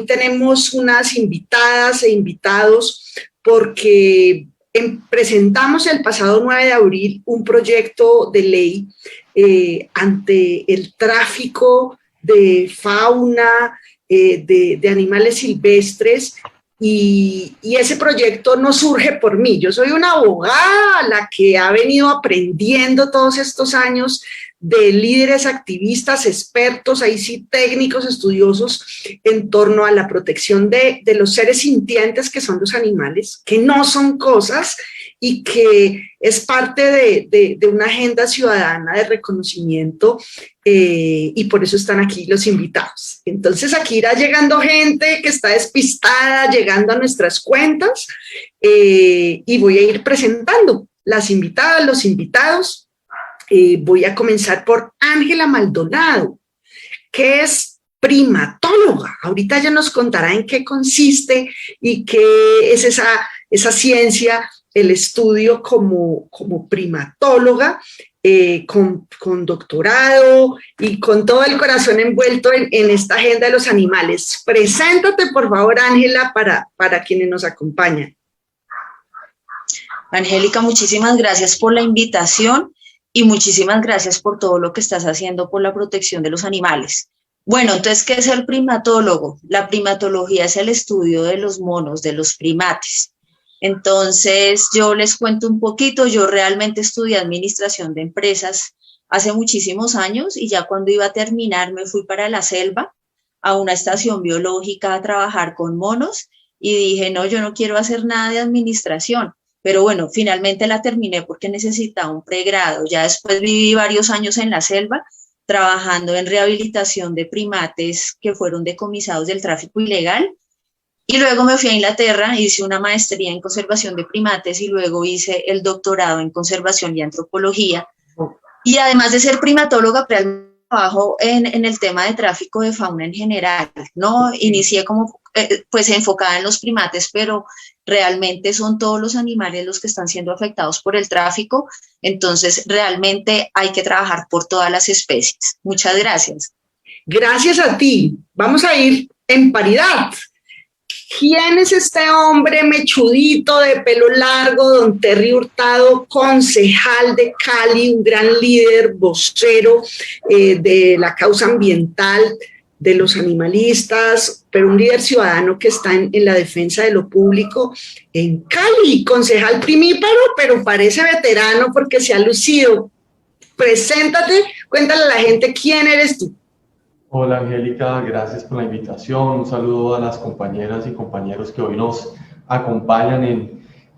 tenemos unas invitadas e invitados porque presentamos el pasado 9 de abril un proyecto de ley ante el tráfico de fauna, de animales silvestres, y ese proyecto no surge por mí. Yo soy una abogada a la que ha venido aprendiendo todos estos años de líderes, activistas, expertos, ahí sí técnicos, estudiosos en torno a la protección de los seres sintientes que son los animales, que no son cosas y que es parte de una agenda ciudadana de reconocimiento, y por eso están aquí los invitados. Entonces aquí irá llegando gente que está despistada, llegando a nuestras cuentas, y voy a ir presentando las invitadas, los invitados. Voy a comenzar por Ángela Maldonado, que es primatóloga. Ahorita ella nos contará en qué consiste y qué es esa ciencia, el estudio como primatóloga, con doctorado y con todo el corazón envuelto en esta agenda de los animales. Preséntate, por favor, Ángela, para quienes nos acompañan. Angélica, muchísimas gracias por la invitación. Y muchísimas gracias por todo lo que estás haciendo por la protección de los animales. Bueno, entonces, ¿qué es el primatólogo? La primatología es el estudio de los monos, de los primates. Entonces, yo les cuento un poquito. Yo realmente estudié administración de empresas hace muchísimos años y ya cuando iba a terminar me fui para la selva, a una estación biológica a trabajar con monos y dije, no, yo no quiero hacer nada de administración. Pero bueno, finalmente la terminé porque necesitaba un pregrado. Ya después viví varios años en la selva trabajando en rehabilitación de primates que fueron decomisados del tráfico ilegal. Y luego me fui a Inglaterra, hice una maestría en conservación de primates y luego hice el doctorado en conservación y antropología. Y además de ser primatóloga, realmente trabajo en el tema de tráfico de fauna en general, ¿no? Inicié como pues enfocada en los primates, pero realmente son todos los animales los que están siendo afectados por el tráfico, entonces realmente hay que trabajar por todas las especies. Muchas gracias. Gracias a ti. Vamos a ir en paridad. ¿Quién es este hombre mechudito de pelo largo, don Terry Hurtado, concejal de Cali, un gran líder, vocero de la causa ambiental, de los animalistas, pero un líder ciudadano que está en la defensa de lo público en Cali, concejal primíparo, pero parece veterano porque se ha lucido? Preséntate, cuéntale a la gente quién eres tú. Hola Angélica, gracias por la invitación. Un saludo a las compañeras y compañeros que hoy nos acompañan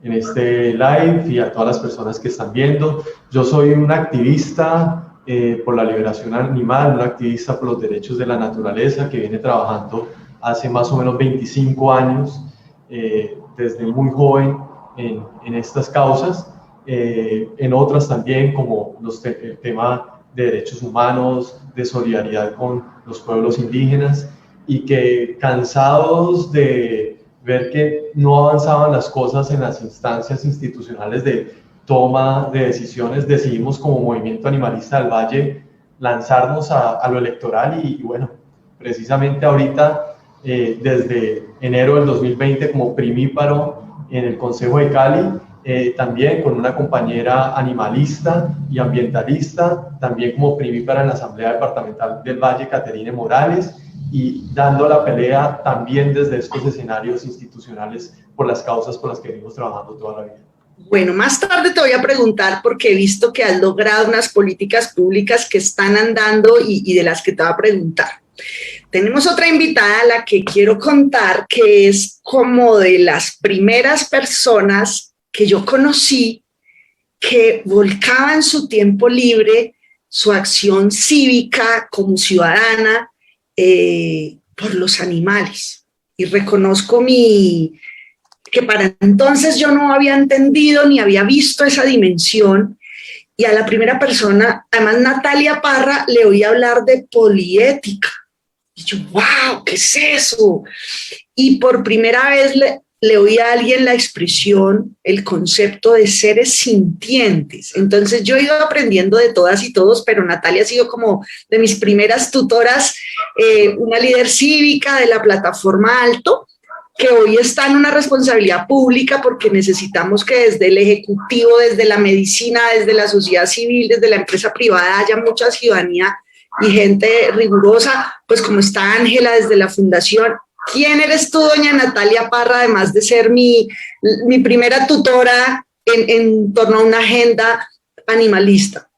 en este live y a todas las personas que están viendo. Yo soy un activista por la liberación animal, un activista por los derechos de la naturaleza que viene trabajando hace más o menos 25 años, desde muy joven en estas causas, en otras también como el tema de derechos humanos, de solidaridad con los pueblos indígenas, y que cansados de ver que no avanzaban las cosas en las instancias institucionales de toma de decisiones, decidimos como Movimiento Animalista del Valle lanzarnos a lo electoral y bueno, precisamente ahorita desde enero del 2020 como primíparo en el Consejo de Cali, también con una compañera animalista y ambientalista, también como primípara en la Asamblea Departamental del Valle, Caterine Morales, y dando la pelea también desde estos escenarios institucionales por las causas por las que venimos trabajando toda la vida. Bueno, más tarde te voy a preguntar porque he visto que has logrado unas políticas públicas que están andando y de las que te voy a preguntar. Tenemos otra invitada a la que quiero contar, que es como de las primeras personas que yo conocí que volcaba en su tiempo libre su acción cívica como ciudadana por los animales. Y reconozco que para entonces yo no había entendido ni había visto esa dimensión, y a la primera persona, además Natalia Parra, le oí hablar de poliética. Y yo, wow, ¿qué es eso? Y por primera vez le oí a alguien la expresión, el concepto de seres sintientes. Entonces yo he ido aprendiendo de todas y todos, pero Natalia ha sido como de mis primeras tutoras, una líder cívica de la plataforma Alto, que hoy está en una responsabilidad pública porque necesitamos que desde el Ejecutivo, desde la medicina, desde la sociedad civil, desde la empresa privada haya mucha ciudadanía y gente rigurosa, pues como está Ángela desde la Fundación. ¿Quién eres tú, doña Natalia Parra, además de ser mi primera tutora en torno a una agenda animalista?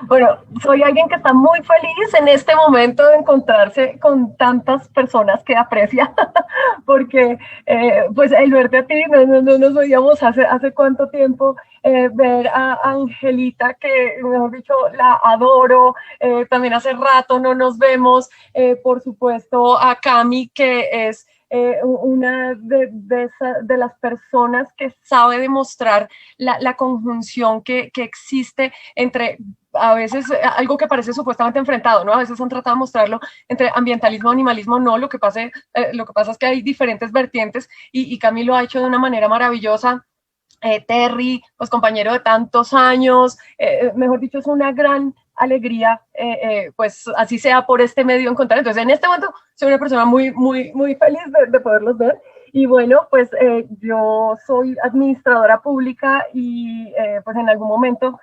Bueno, soy alguien que está muy feliz en este momento de encontrarse con tantas personas que aprecia, porque pues el verte a ti, no nos veíamos hace cuánto tiempo, ver a Angelita, que mejor dicho la adoro, también hace rato no nos vemos, por supuesto a Cami, que es una de las personas que sabe demostrar la conjunción que existe entre, a veces, algo que parece supuestamente enfrentado, ¿no? A veces han tratado de mostrarlo entre ambientalismo y animalismo, no, lo que pasa es que hay diferentes vertientes y Cami lo ha hecho de una manera maravillosa. Terry, pues compañero de tantos años, mejor dicho, es una gran alegría, pues así sea por este medio encontrar. Entonces, en este momento soy una persona muy feliz de poderlos ver. Y bueno, pues yo soy administradora pública y pues en algún momento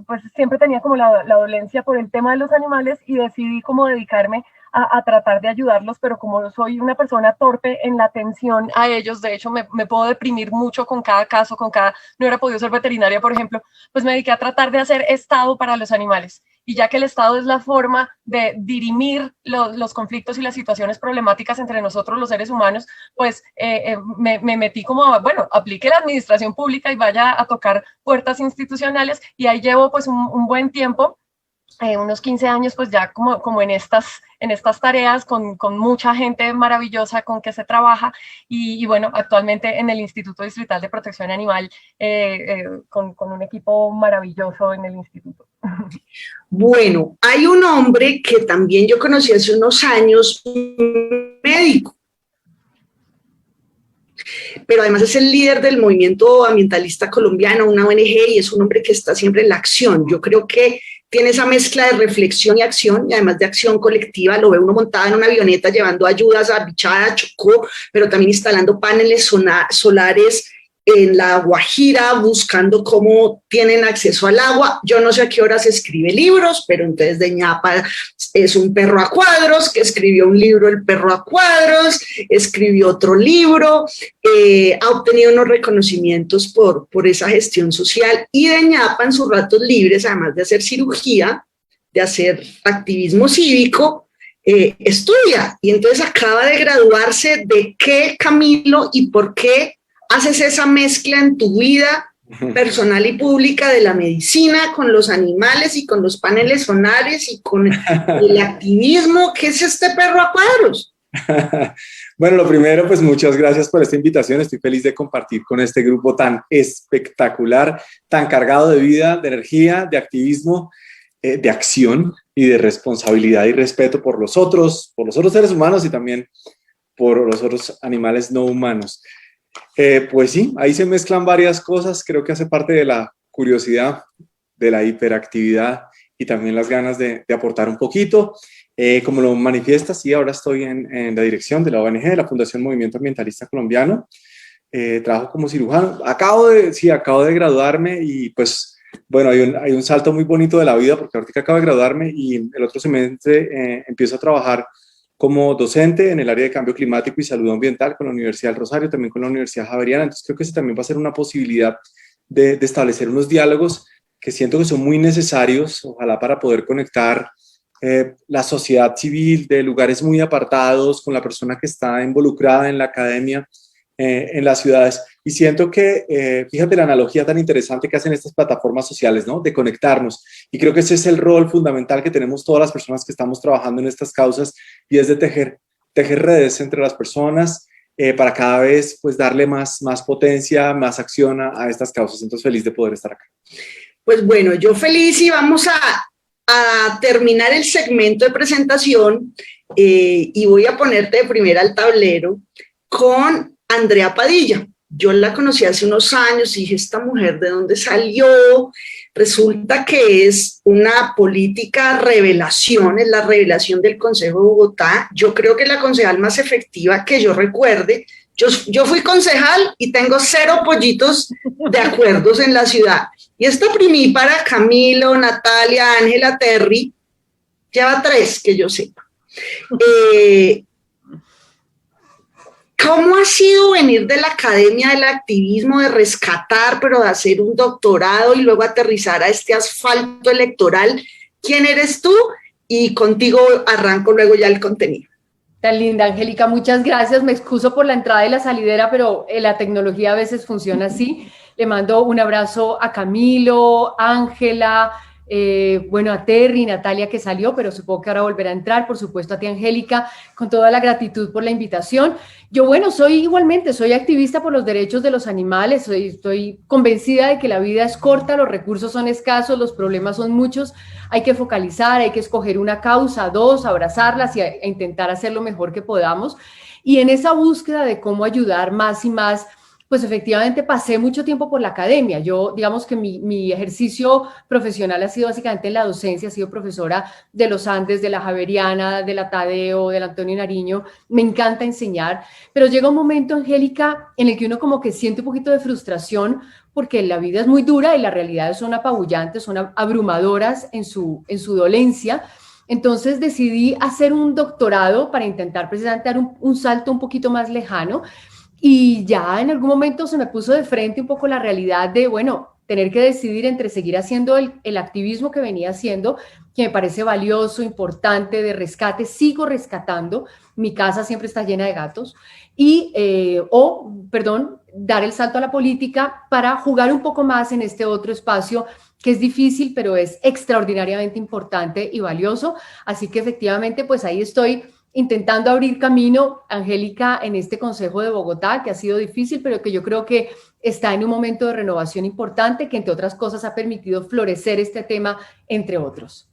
pues siempre tenía como la dolencia por el tema de los animales y decidí como dedicarme a tratar de ayudarlos, pero como soy una persona torpe en la atención a ellos, de hecho me puedo deprimir mucho con cada caso, no hubiera podido ser veterinaria, por ejemplo, pues me dediqué a tratar de hacer Estado para los animales. Y ya que el Estado es la forma de dirimir los conflictos y las situaciones problemáticas entre nosotros los seres humanos, pues me metí como, bueno, aplique la administración pública y vaya a tocar puertas institucionales, y ahí llevo pues un buen tiempo, unos 15 años, pues ya como en estas tareas, con mucha gente maravillosa con que se trabaja, y bueno, actualmente en el Instituto Distrital de Protección Animal, con un equipo maravilloso en el instituto. Bueno, hay un hombre que también yo conocí hace unos años, un médico, pero además es el líder del movimiento ambientalista colombiano, una ONG, y es un hombre que está siempre en la acción. Yo creo que tiene esa mezcla de reflexión y acción, y además de acción colectiva. Lo ve uno montada en una avioneta llevando ayudas a Bichada, Chocó, pero también instalando paneles solares en La Guajira, buscando cómo tienen acceso al agua. Yo no sé a qué horas escribe libros, pero entonces de ñapa es un perro a cuadros, que escribió un libro, El perro a cuadros, escribió otro libro, ha obtenido unos reconocimientos por esa gestión social, y de ñapa en sus ratos libres, además de hacer cirugía, de hacer activismo cívico, estudia, y entonces acaba de graduarse. ¿De qué, Camilo, y por qué haces esa mezcla en tu vida personal y pública de la medicina con los animales y con los paneles solares y con el activismo? ¿Qué es este perro a cuadros? Bueno, lo primero, pues muchas gracias por esta invitación. Estoy feliz de compartir con este grupo tan espectacular, tan cargado de vida, de energía, de activismo, de acción y de responsabilidad y respeto por los otros seres humanos y también por los otros animales no humanos. Pues sí, ahí se mezclan varias cosas. Creo que hace parte de la curiosidad, de la hiperactividad y también las ganas de aportar un poquito. Como lo manifiesta, sí, ahora estoy en la dirección de la ONG, de la Fundación Movimiento Ambientalista Colombiano. Trabajo como cirujano. Acabo de graduarme y pues bueno, hay un salto muy bonito de la vida, porque ahorita acabo de graduarme y el otro semestre empiezo a trabajar como docente en el área de cambio climático y salud ambiental con la Universidad del Rosario, también con la Universidad Javeriana. Entonces creo que ese también va a ser una posibilidad de establecer unos diálogos que siento que son muy necesarios, ojalá para poder conectar la sociedad civil de lugares muy apartados con la persona que está involucrada en la academia, en las ciudades. Y siento que, fíjate la analogía tan interesante que hacen estas plataformas sociales, ¿no? De conectarnos. Y creo que ese es el rol fundamental que tenemos todas las personas que estamos trabajando en estas causas, y es de tejer redes entre las personas para cada vez pues darle más potencia, más acción a estas causas. Entonces feliz de poder estar acá. Pues bueno, yo feliz, y vamos a terminar el segmento de presentación y voy a ponerte de primera al tablero con Andrea Padilla. Yo la conocí hace unos años y dije, esta mujer, ¿de dónde salió? Resulta que es una política revelación, es la revelación del Consejo de Bogotá. Yo creo que la concejal más efectiva que yo recuerde. Yo fui concejal y tengo 0 pollitos de acuerdos en la ciudad. Y esta primípara, Camilo, Natalia, Ángela, Terry, lleva 3 que yo sepa. ¿Cómo ha sido venir de la academia del activismo, de rescatar, pero de hacer un doctorado y luego aterrizar a este asfalto electoral? ¿Quién eres tú? Y contigo arranco luego ya el contenido. Tan linda, Angélica, muchas gracias. Me excuso por la entrada y la salidera, pero la tecnología a veces funciona así. Le mando un abrazo a Camilo, Ángela, bueno, a Terry, Natalia que salió, pero supongo que ahora volverá a entrar, por supuesto a ti, Angélica, con toda la gratitud por la invitación. Yo, bueno, soy activista por los derechos de los animales, estoy convencida de que la vida es corta, los recursos son escasos, los problemas son muchos, hay que focalizar, hay que escoger una causa, 2, abrazarlas e intentar hacer lo mejor que podamos. Y en esa búsqueda de cómo ayudar más y más, pues efectivamente pasé mucho tiempo por la academia. Yo, digamos que mi ejercicio profesional ha sido básicamente en la docencia, he sido profesora de los Andes, de la Javeriana, de la Tadeo, de la Antonio Nariño. Me encanta enseñar, pero llega un momento, Angélica, en el que uno como que siente un poquito de frustración porque la vida es muy dura y las realidades son apabullantes, son abrumadoras en su dolencia. Entonces decidí hacer un doctorado para intentar precisamente dar un salto un poquito más lejano. Y ya en algún momento se me puso de frente un poco la realidad de, bueno, tener que decidir entre seguir haciendo el activismo que venía haciendo, que me parece valioso, importante, de rescate, sigo rescatando, mi casa siempre está llena de gatos, dar el salto a la política para jugar un poco más en este otro espacio que es difícil, pero es extraordinariamente importante y valioso. Así que efectivamente, pues ahí estoy intentando abrir camino, Angélica, en este Consejo de Bogotá, que ha sido difícil, pero que yo creo que está en un momento de renovación importante, que entre otras cosas ha permitido florecer este tema, entre otros.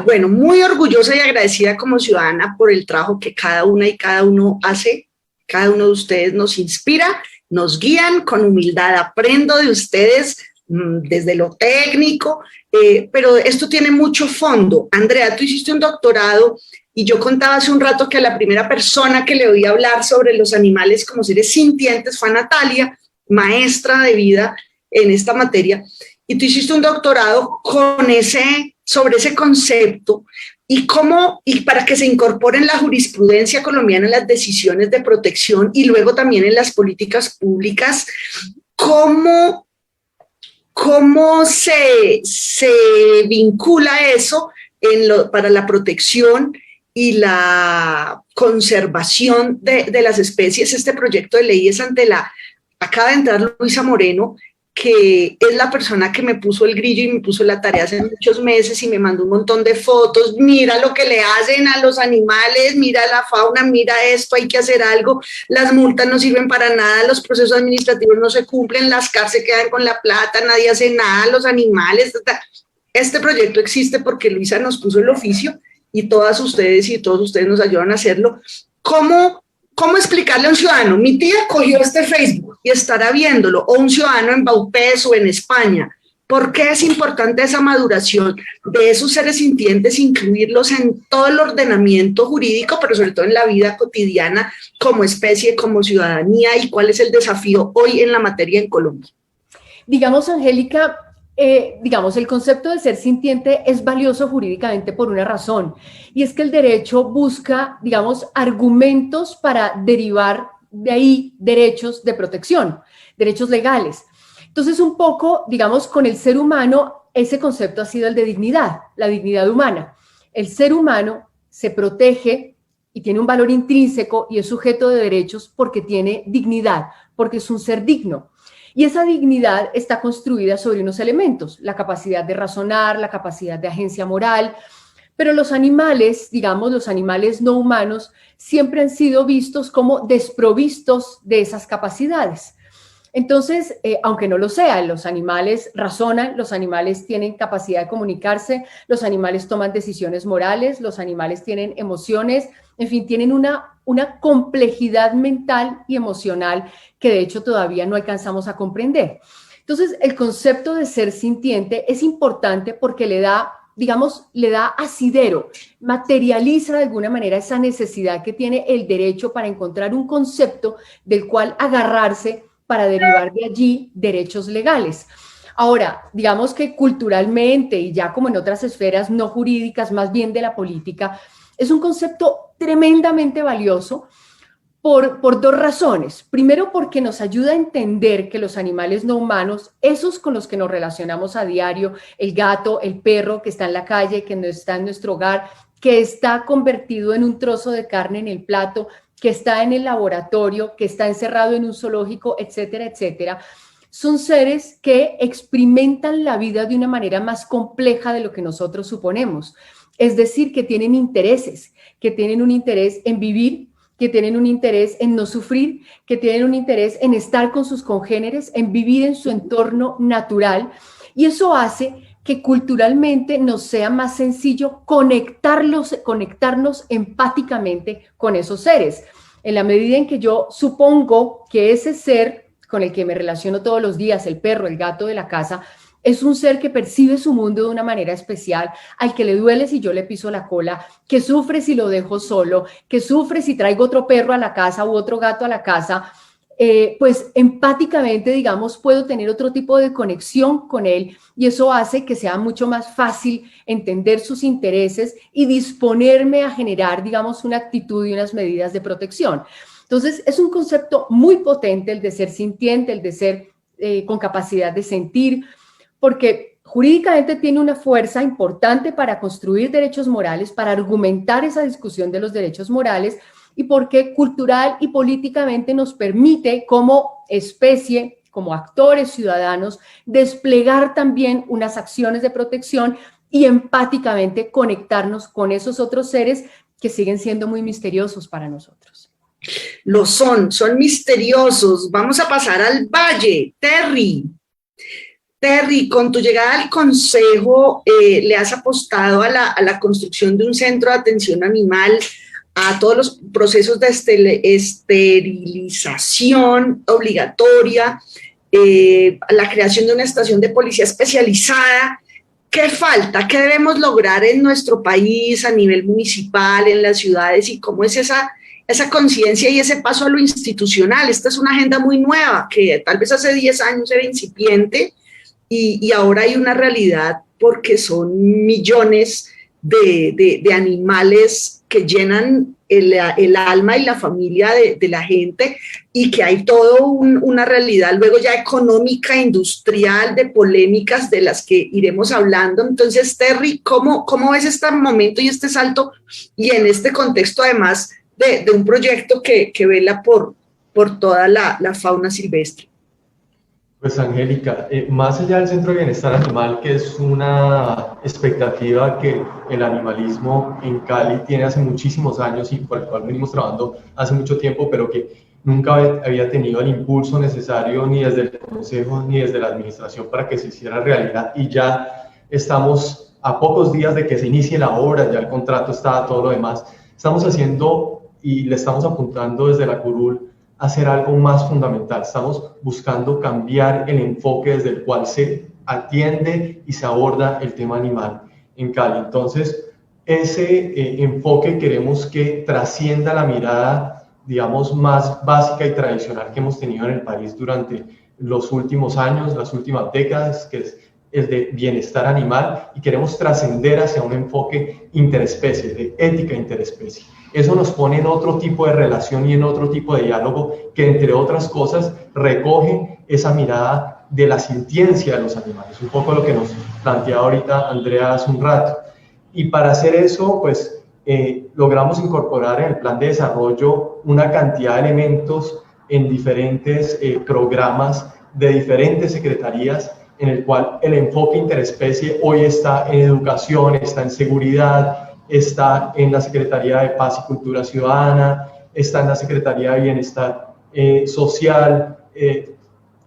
Bueno, muy orgullosa y agradecida como ciudadana por el trabajo que cada una y cada uno hace. Cada uno de ustedes nos inspira, nos guían, con humildad aprendo de ustedes desde lo técnico, pero esto tiene mucho fondo. Andrea, tú hiciste un doctorado y yo contaba hace un rato que a la primera persona que le oí hablar sobre los animales como seres sintientes fue a Natalia, maestra de vida en esta materia, y tú hiciste un doctorado sobre ese concepto y para que se incorpore en la jurisprudencia colombiana en las decisiones de protección y luego también en las políticas públicas, cómo se vincula eso para la protección y la conservación de las especies. Este proyecto de ley es acaba de entrar Luisa Moreno, que es la persona que me puso el grillo y me puso la tarea hace muchos meses y me mandó un montón de fotos. Mira lo que le hacen a los animales, mira la fauna, mira esto, hay que hacer algo. Las multas no sirven para nada, los procesos administrativos no se cumplen, las cárceles quedan con la plata, nadie hace nada, los animales. Este proyecto existe porque Luisa nos puso el oficio y todos ustedes nos ayudan a hacerlo. ¿Cómo explicarle a un ciudadano? Mi tía cogió este Facebook y estará viéndolo, o un ciudadano en Baupés o en España. ¿Por qué es importante esa maduración de esos seres sintientes, incluirlos en todo el ordenamiento jurídico, pero sobre todo en la vida cotidiana como especie, como ciudadanía? ¿Y cuál es el desafío hoy en la materia en Colombia? Digamos, Angélica, el concepto de ser sintiente es valioso jurídicamente por una razón, y es que el derecho busca, argumentos para derivar de ahí derechos de protección, derechos legales. Entonces, un poco, con el ser humano, ese concepto ha sido el de dignidad, la dignidad humana. El ser humano se protege y tiene un valor intrínseco y es sujeto de derechos porque tiene dignidad, porque es un ser digno. Y esa dignidad está construida sobre unos elementos, la capacidad de razonar, la capacidad de agencia moral, pero los animales, los animales no humanos, siempre han sido vistos como desprovistos de esas capacidades. Entonces, aunque no lo sea, los animales razonan, los animales tienen capacidad de comunicarse, los animales toman decisiones morales, los animales tienen emociones, en fin, tienen una complejidad mental y emocional que de hecho todavía no alcanzamos a comprender. Entonces, el concepto de ser sintiente es importante porque le da, digamos, le da asidero, materializa de alguna manera esa necesidad que tiene el derecho para encontrar un concepto del cual agarrarse para derivar de allí derechos legales. Ahora, digamos que culturalmente y ya como en otras esferas no jurídicas, más bien de la política, es un concepto tremendamente valioso por dos razones. Primero, porque nos ayuda a entender que los animales no humanos, esos con los que nos relacionamos a diario, el gato, el perro que está en la calle, que no está en nuestro hogar, que está convertido en un trozo de carne en el plato, que está en el laboratorio, que está encerrado en un zoológico, etcétera, etcétera, son seres que experimentan la vida de una manera más compleja de lo que nosotros suponemos. Es decir, que tienen intereses, que tienen un interés en vivir, que tienen un interés en no sufrir, que tienen un interés en estar con sus congéneres, en vivir en su entorno natural. Y eso hace que culturalmente nos sea más sencillo conectarnos empáticamente con esos seres. En la medida en que yo supongo que ese ser con el que me relaciono todos los días, el perro, el gato de la casa, es un ser que percibe su mundo de una manera especial, al que le duele si yo le piso la cola, que sufre si lo dejo solo, que sufre si traigo otro perro a la casa u otro gato a la casa, pues empáticamente, digamos, puedo tener otro tipo de conexión con él y eso hace que sea mucho más fácil entender sus intereses y disponerme a generar, digamos, una actitud y unas medidas de protección. Entonces, es un concepto muy potente el de ser sintiente, el de ser con capacidad de sentir, porque jurídicamente tiene una fuerza importante para construir derechos morales, para argumentar esa discusión de los derechos morales y porque cultural y políticamente nos permite como especie, como actores ciudadanos, desplegar también unas acciones de protección y empáticamente conectarnos con esos otros seres que siguen siendo muy misteriosos para nosotros. Lo son misteriosos. Vamos a pasar al valle. Terry, con tu llegada al Consejo, le has apostado a la construcción de un centro de atención animal, a todos los procesos de esterilización obligatoria, a la creación de una estación de policía especializada. ¿Qué falta? ¿Qué debemos lograr en nuestro país a nivel municipal, en las ciudades? ¿Y cómo es esa conciencia y ese paso a lo institucional? Esta es una agenda muy nueva, que tal vez hace 10 años era incipiente, y ahora hay una realidad porque son millones de animales que llenan el alma y la familia de la gente, y que hay toda una realidad luego ya económica, industrial, de polémicas de las que iremos hablando. Entonces, Terry, ¿cómo ves este momento y este salto, y en este contexto además de un proyecto que vela por toda la fauna silvestre? Pues Angélica, más allá del Centro de Bienestar Animal, que es una expectativa que el animalismo en Cali tiene hace muchísimos años y por el cual venimos trabajando hace mucho tiempo, pero que nunca había tenido el impulso necesario ni desde el Consejo ni desde la Administración para que se hiciera realidad, y ya estamos a pocos días de que se inicie la obra, ya el contrato está, todo lo demás. Estamos haciendo y le estamos apuntando desde la curul hacer algo más fundamental. Estamos buscando cambiar el enfoque desde el cual se atiende y se aborda el tema animal en Cali. Entonces, ese enfoque queremos que trascienda la mirada, digamos, más básica y tradicional que hemos tenido en el país durante los últimos años, las últimas décadas, que es el de bienestar animal, y queremos trascender hacia un enfoque interespecie, de ética interespecie. Eso nos pone en otro tipo de relación y en otro tipo de diálogo que, entre otras cosas, recoge esa mirada de la sintiencia de los animales, un poco lo que nos planteaba ahorita Andrea hace un rato. Y para hacer eso, pues, logramos incorporar en el plan de desarrollo una cantidad de elementos en diferentes programas de diferentes secretarías, en el cual el enfoque interespecie hoy está en educación, está en seguridad, está en la Secretaría de Paz y Cultura Ciudadana, está en la Secretaría de Bienestar Social,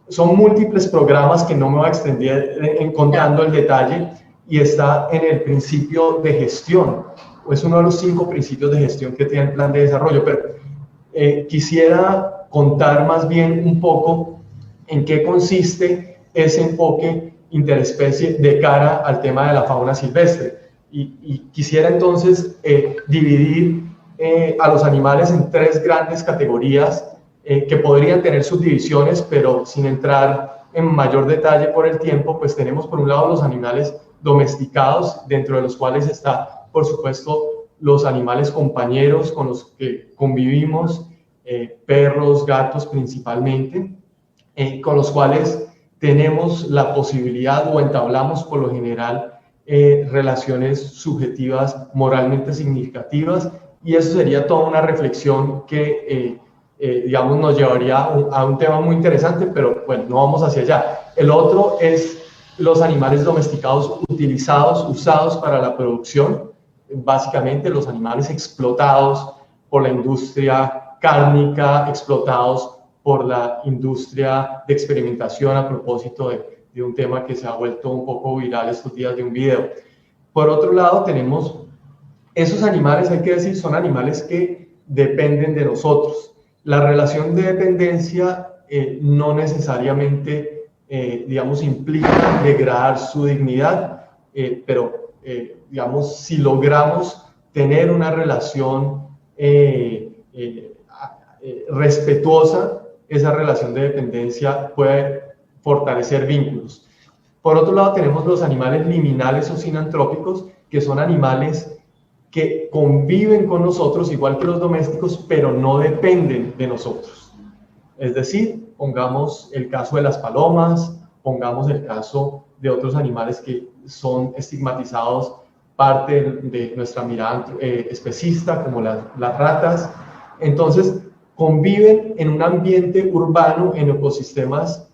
son múltiples programas que no me voy a extender contando el detalle, y está en el principio de gestión, es uno de los 5 principios de gestión que tiene el plan de desarrollo, pero quisiera contar más bien un poco en qué consiste ese enfoque interespecie de cara al tema de la fauna silvestre. Y quisiera entonces dividir a los animales en 3 grandes categorías que podrían tener subdivisiones, pero sin entrar en mayor detalle por el tiempo. Pues tenemos por un lado los animales domesticados, dentro de los cuales está, por supuesto, los animales compañeros con los que convivimos, perros, gatos principalmente, con los cuales tenemos la posibilidad o entablamos por lo general relaciones subjetivas moralmente significativas, y eso sería toda una reflexión que digamos nos llevaría a un tema muy interesante, pero bueno, no vamos hacia allá. El otro es los animales domesticados usados para la producción, básicamente los animales explotados por la industria cárnica, explotados por la industria de experimentación, a propósito de un tema que se ha vuelto un poco viral estos días de un video. Por otro lado, tenemos esos animales, hay que decir, son animales que dependen de nosotros. La relación de dependencia no necesariamente, digamos, implica degradar su dignidad, pero, digamos, si logramos tener una relación respetuosa, esa relación de dependencia puede fortalecer vínculos. Por otro lado, tenemos los animales liminales o sinantrópicos, que son animales que conviven con nosotros igual que los domésticos, pero no dependen de nosotros. Es decir, pongamos el caso de las palomas, pongamos el caso de otros animales que son estigmatizados, parte de nuestra mirada especista, como las ratas. Entonces, conviven en un ambiente urbano, en ecosistemas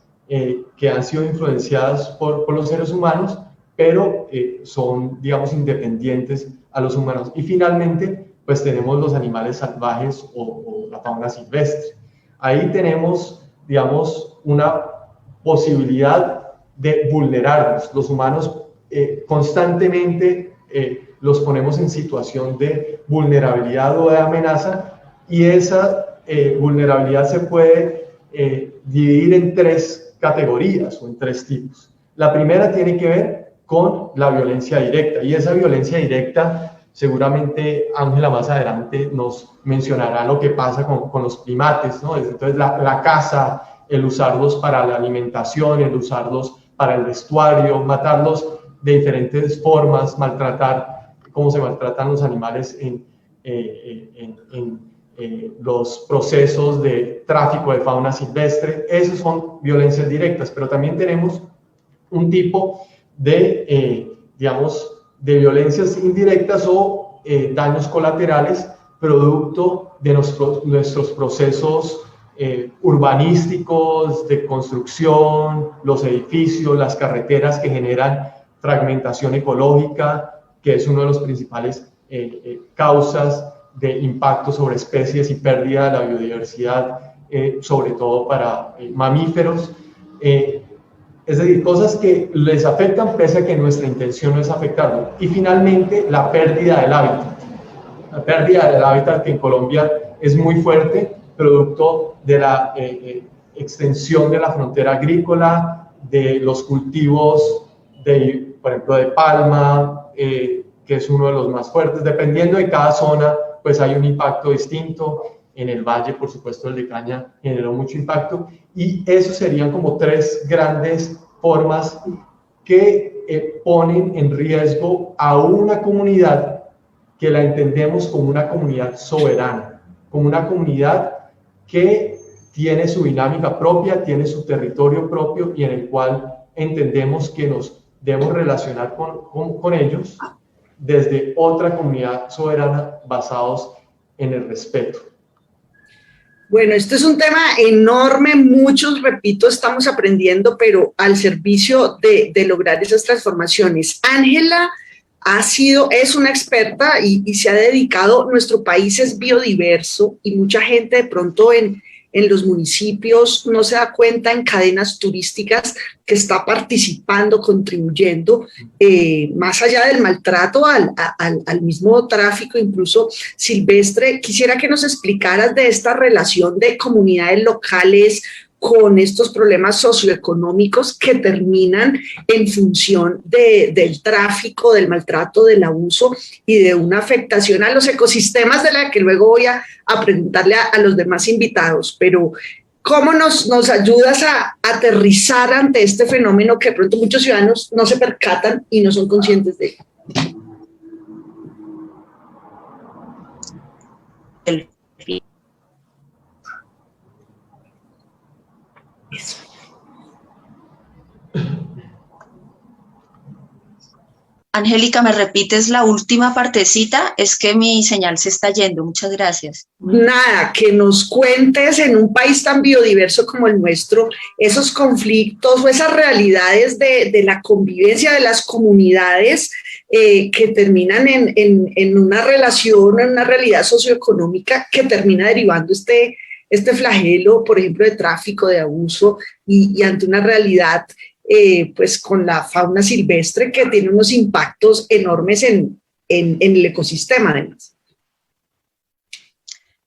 que han sido influenciados por los seres humanos, pero son, digamos, independientes a los humanos. Y finalmente, pues tenemos los animales salvajes o la fauna silvestre. Ahí tenemos, digamos, una posibilidad de vulnerarnos. Los humanos constantemente los ponemos en situación de vulnerabilidad o de amenaza, y esa vulnerabilidad se puede dividir en 3 categorías o en 3 tipos. La primera tiene que ver con la violencia directa, y esa violencia directa, seguramente Ángela más adelante nos mencionará lo que pasa con los primates, ¿no? Entonces la caza, el usarlos para la alimentación, el usarlos para el vestuario, matarlos de diferentes formas, maltratar, cómo se maltratan los animales en los procesos de tráfico de fauna silvestre. Esas son violencias directas, pero también tenemos un tipo de, digamos, de violencias indirectas o daños colaterales producto de nuestros procesos urbanísticos, de construcción, los edificios, las carreteras que generan fragmentación ecológica, que es uno de los principales causas de impacto sobre especies y pérdida de la biodiversidad, sobre todo para mamíferos. Es decir, cosas que les afectan pese a que nuestra intención no es afectarlo. Y finalmente, la pérdida del hábitat. La pérdida del hábitat, que en Colombia es muy fuerte, producto de la extensión de la frontera agrícola, de los cultivos, por ejemplo, de palma, que es uno de los más fuertes. Dependiendo de cada zona, pues hay un impacto distinto. En el valle, por supuesto, el de caña generó mucho impacto, y esos serían como 3 grandes formas que ponen en riesgo a una comunidad que la entendemos como una comunidad soberana, como una comunidad que tiene su dinámica propia, tiene su territorio propio, y en el cual entendemos que nos debemos relacionar con ellos desde otra comunidad soberana, basados en el respeto. Bueno, este es un tema enorme, muchos, repito, estamos aprendiendo, pero al servicio de lograr esas transformaciones. Ángela es una experta y se ha dedicado. Nuestro país es biodiverso, y mucha gente de pronto en en los municipios, no se da cuenta en cadenas turísticas que está participando, contribuyendo, más allá del maltrato al mismo tráfico, incluso silvestre. Quisiera que nos explicaras de esta relación de comunidades locales con estos problemas socioeconómicos que terminan en función del tráfico, del maltrato, del abuso y de una afectación a los ecosistemas, de la que luego voy a preguntarle a los demás invitados. Pero ¿cómo nos ayudas a aterrizar ante este fenómeno que de pronto muchos ciudadanos no se percatan y no son conscientes de él? Eso. Angélica, ¿me repites la última partecita? Es que mi señal se está yendo. Muchas gracias. Nada, que nos cuentes en un país tan biodiverso como el nuestro, esos conflictos o esas realidades de la convivencia de las comunidades que terminan en una relación, en una realidad socioeconómica que termina derivando este flagelo, por ejemplo, de tráfico, de abuso y ante una realidad pues con la fauna silvestre que tiene unos impactos enormes en el ecosistema además.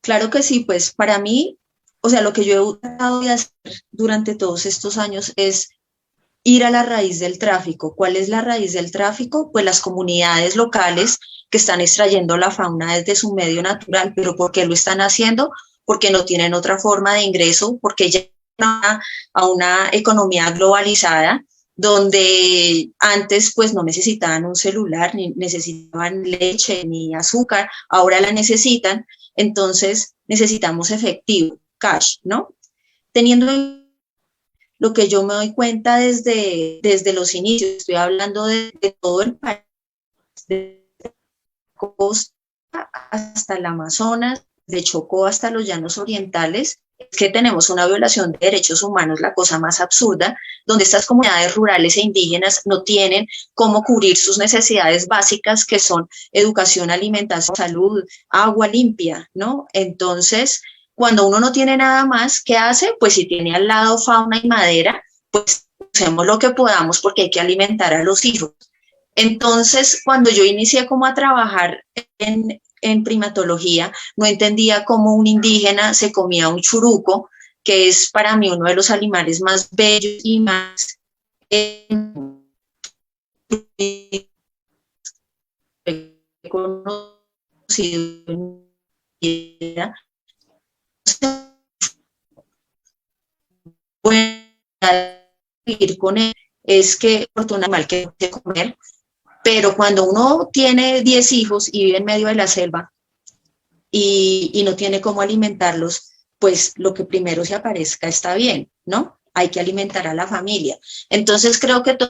Claro que sí, pues para mí, o sea, lo que yo he tratado de hacer durante todos estos años es ir a la raíz del tráfico. ¿Cuál es la raíz del tráfico? Pues las comunidades locales que están extrayendo la fauna desde su medio natural. ¿Pero por qué lo están haciendo? Porque no tienen otra forma de ingreso, porque ya a una economía globalizada donde antes pues no necesitaban un celular, ni necesitaban leche ni azúcar, ahora la necesitan, entonces necesitamos efectivo, cash, ¿no? Teniendo lo que yo me doy cuenta desde los inicios, estoy hablando de todo el país, de costa hasta el Amazonas, de Chocó hasta los llanos orientales, es que tenemos una violación de derechos humanos, la cosa más absurda, donde estas comunidades rurales e indígenas no tienen cómo cubrir sus necesidades básicas, que son educación, alimentación, salud, agua limpia, ¿no? Entonces, cuando uno no tiene nada más, ¿qué hace? Pues si tiene al lado fauna y madera, pues hacemos lo que podamos porque hay que alimentar a los hijos. Entonces, cuando yo inicié como a trabajar en primatología, no entendía cómo un indígena se comía un churuco, que es para mí uno de los animales más bellos y más conocido. Bueno, ir con él es que es un animal que puede comer, pero cuando uno tiene 10 hijos y vive en medio de la selva y no tiene cómo alimentarlos, pues lo que primero se aparezca está bien, ¿no? Hay que alimentar a la familia. Entonces creo que todo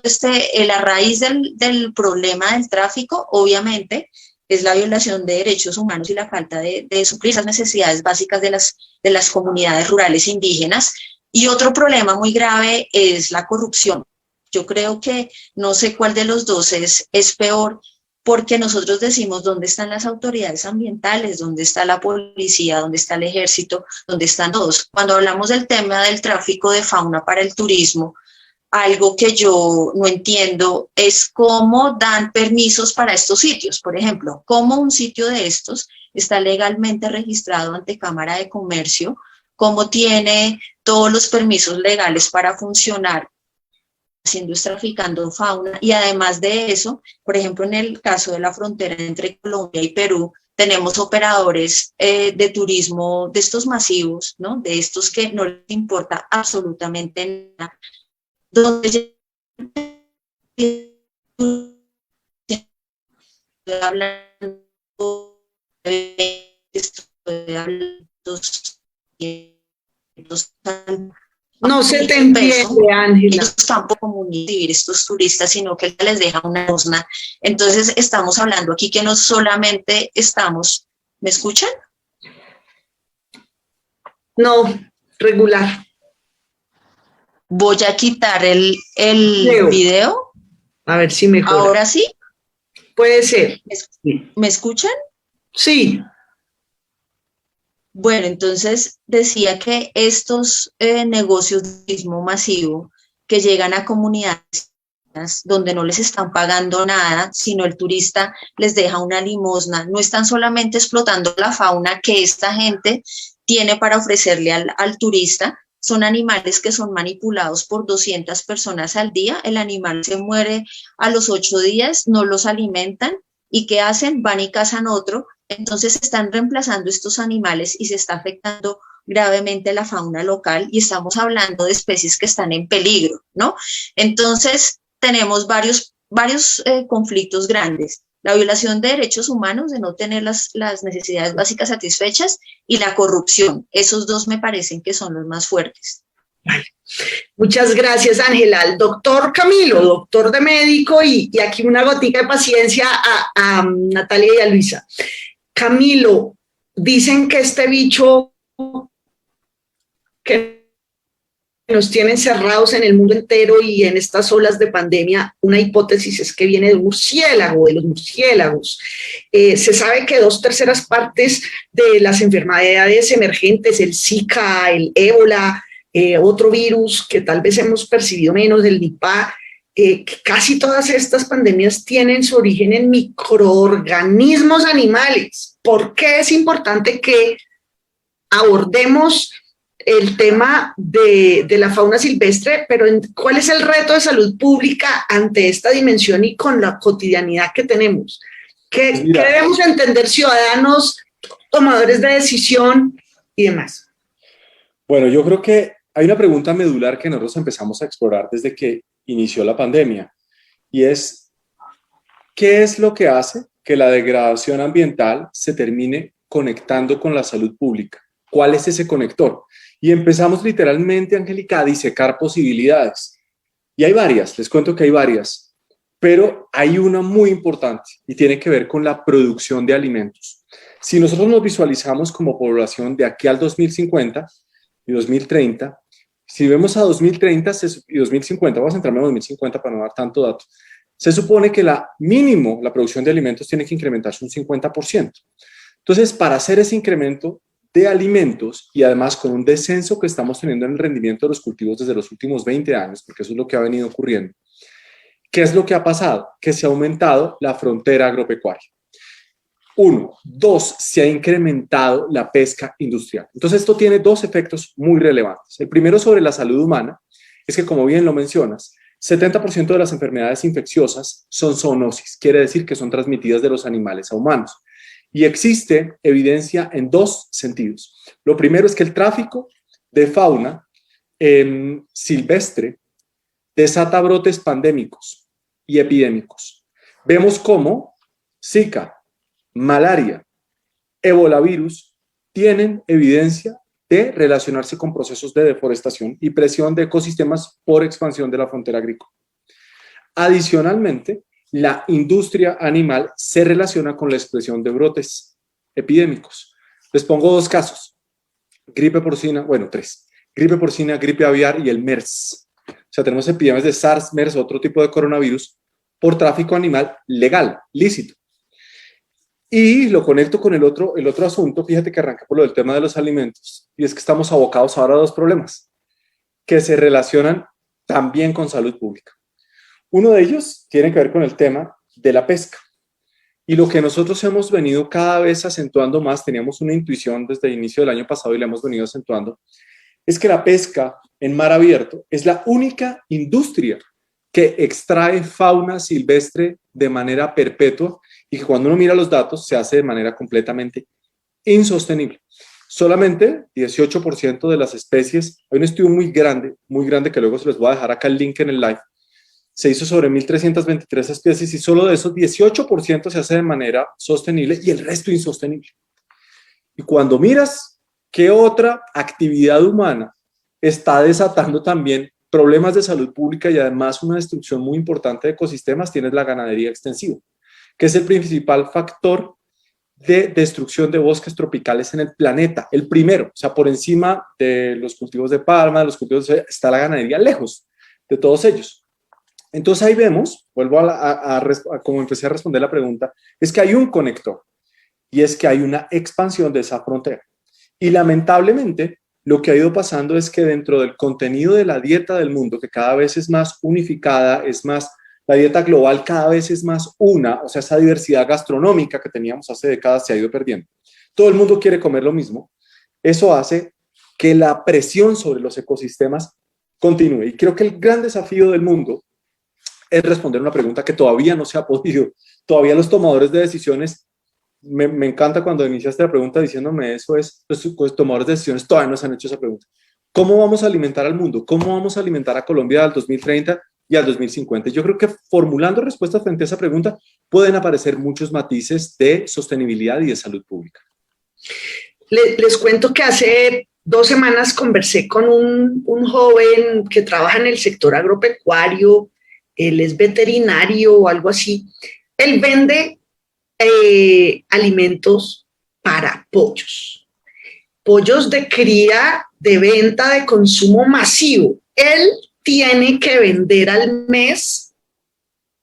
la raíz del problema del tráfico, obviamente, es la violación de derechos humanos y la falta de suplir esas necesidades básicas de las comunidades rurales indígenas. Y otro problema muy grave es la corrupción. Yo creo que no sé cuál de los dos es peor, porque nosotros decimos dónde están las autoridades ambientales, dónde está la policía, dónde está el ejército, dónde están todos. Cuando hablamos del tema del tráfico de fauna para el turismo, algo que yo no entiendo es cómo dan permisos para estos sitios. Por ejemplo, cómo un sitio de estos está legalmente registrado ante Cámara de Comercio, cómo tiene todos los permisos legales para funcionar, haciendo, traficando fauna, y además de eso, por ejemplo, en el caso de la frontera entre Colombia y Perú, tenemos operadores de turismo de estos masivos, ¿no? De estos que no les importa absolutamente nada, donde no se te entiende, Ángela. Ellos tampoco vivir estos turistas, sino que les deja una limosna. Entonces estamos hablando aquí que no solamente estamos, ¿me escuchan? No, regular. Voy a quitar el video. A ver si mejora. ¿Ahora sí? Puede ser. ¿Me escuchan? Sí. Bueno, entonces decía que estos negocios de turismo masivo que llegan a comunidades donde no les están pagando nada, sino el turista les deja una limosna, no están solamente explotando la fauna que esta gente tiene para ofrecerle al turista, son animales que son manipulados por 200 personas al día, el animal se muere a los 8 días, no los alimentan, ¿y qué hacen? Van y cazan otro, entonces están reemplazando estos animales y se está afectando gravemente la fauna local y estamos hablando de especies que están en peligro, ¿no? Entonces, tenemos varios conflictos grandes. La violación de derechos humanos, de no tener las necesidades básicas satisfechas, y la corrupción. Esos dos me parecen que son los más fuertes. Muchas gracias, Ángela. Al doctor Camilo, doctor de médico, y aquí una gotica de paciencia a Natalia y a Luisa. Camilo, dicen que este bicho que nos tiene encerrados en el mundo entero y en estas olas de pandemia, una hipótesis es que viene de un murciélago, de los murciélagos. Se sabe que 2/3 partes de las enfermedades emergentes, el Zika, el ébola, otro virus que tal vez hemos percibido menos, el Nipah, casi todas estas pandemias tienen su origen en microorganismos animales. ¿Por qué es importante que abordemos el tema de la fauna silvestre, pero cuál es el reto de salud pública ante esta dimensión y con la cotidianidad que tenemos? ¿Qué debemos entender ciudadanos, tomadores de decisión y demás? Bueno, yo creo que hay una pregunta medular que nosotros empezamos a explorar desde que inició la pandemia, y es, ¿qué es lo que hace que la degradación ambiental se termine conectando con la salud pública? ¿Cuál es ese conector? Y empezamos literalmente, Angélica, a disecar posibilidades. Y hay varias, les cuento que hay varias, pero hay una muy importante y tiene que ver con la producción de alimentos. Si nosotros nos visualizamos como población de aquí al 2050 y 2030, si vemos a 2030 y 2050, vamos a centrarme en 2050 para no dar tanto dato, se supone que la producción de alimentos tiene que incrementarse un 50%. Entonces, para hacer ese incremento de alimentos y además con un descenso que estamos teniendo en el rendimiento de los cultivos desde los últimos 20 años, porque eso es lo que ha venido ocurriendo, ¿qué es lo que ha pasado? Que se ha aumentado la frontera agropecuaria. 1. 2. Se ha incrementado la pesca industrial. Entonces, esto tiene dos efectos muy relevantes. El primero sobre la salud humana es que, como bien lo mencionas, 70% de las enfermedades infecciosas son zoonosis, quiere decir que son transmitidas de los animales a humanos. Y existe evidencia en dos sentidos. Lo primero es que el tráfico de fauna silvestre desata brotes pandémicos y epidémicos. Vemos cómo Zika, malaria, ébola virus tienen evidencia de relacionarse con procesos de deforestación y presión de ecosistemas por expansión de la frontera agrícola. Adicionalmente, la industria animal se relaciona con la expresión de brotes epidémicos. Les pongo dos casos. Gripe porcina, bueno, tres. Gripe porcina, gripe aviar y el MERS. O sea, tenemos epidemias de SARS, MERS, otro tipo de coronavirus, por tráfico animal legal, lícito. Y lo conecto con el otro asunto, fíjate que arranca por lo del tema de los alimentos, y es que estamos abocados ahora a dos problemas que se relacionan también con salud pública. Uno de ellos tiene que ver con el tema de la pesca. Y lo que nosotros hemos venido cada vez acentuando más, teníamos una intuición desde el inicio del año pasado y la hemos venido acentuando, es que la pesca en mar abierto es la única industria que extrae fauna silvestre de manera perpetua y que cuando uno mira los datos se hace de manera completamente insostenible. Solamente 18% de las especies, hay un estudio muy grande que luego se les voy a dejar acá el link en el live, se hizo sobre 1.323 especies y solo de esos 18% se hace de manera sostenible y el resto insostenible. Y cuando miras qué otra actividad humana está desatando también problemas de salud pública y además una destrucción muy importante de ecosistemas, tienes la ganadería extensiva, que es el principal factor de destrucción de bosques tropicales en el planeta, el primero, o sea, por encima de los cultivos de palma, de los cultivos de está la ganadería lejos de todos ellos. Entonces ahí vemos, vuelvo a como empecé a responder la pregunta, es que hay un conector y es que hay una expansión de esa frontera. Y lamentablemente, lo que ha ido pasando es que dentro del contenido de la dieta del mundo, que cada vez es más unificada, la dieta global cada vez es más o sea, esa diversidad gastronómica que teníamos hace décadas se ha ido perdiendo. Todo el mundo quiere comer lo mismo. Eso hace que la presión sobre los ecosistemas continúe. Y creo que el gran desafío del mundo es responder una pregunta que todavía no se ha podido. Todavía los tomadores de decisiones, me encanta cuando iniciaste la pregunta diciéndome eso, los tomadores de decisiones todavía no se han hecho esa pregunta. ¿Cómo vamos a alimentar al mundo? ¿Cómo vamos a alimentar a Colombia al 2030 y al 2050? Yo creo que formulando respuestas frente a esa pregunta pueden aparecer muchos matices de sostenibilidad y de salud pública. Les cuento que hace 2 semanas conversé con un joven que trabaja en el sector agropecuario, él es veterinario o algo así. Él vende alimentos para pollos de cría, de venta, de consumo masivo. Él tiene que vender al mes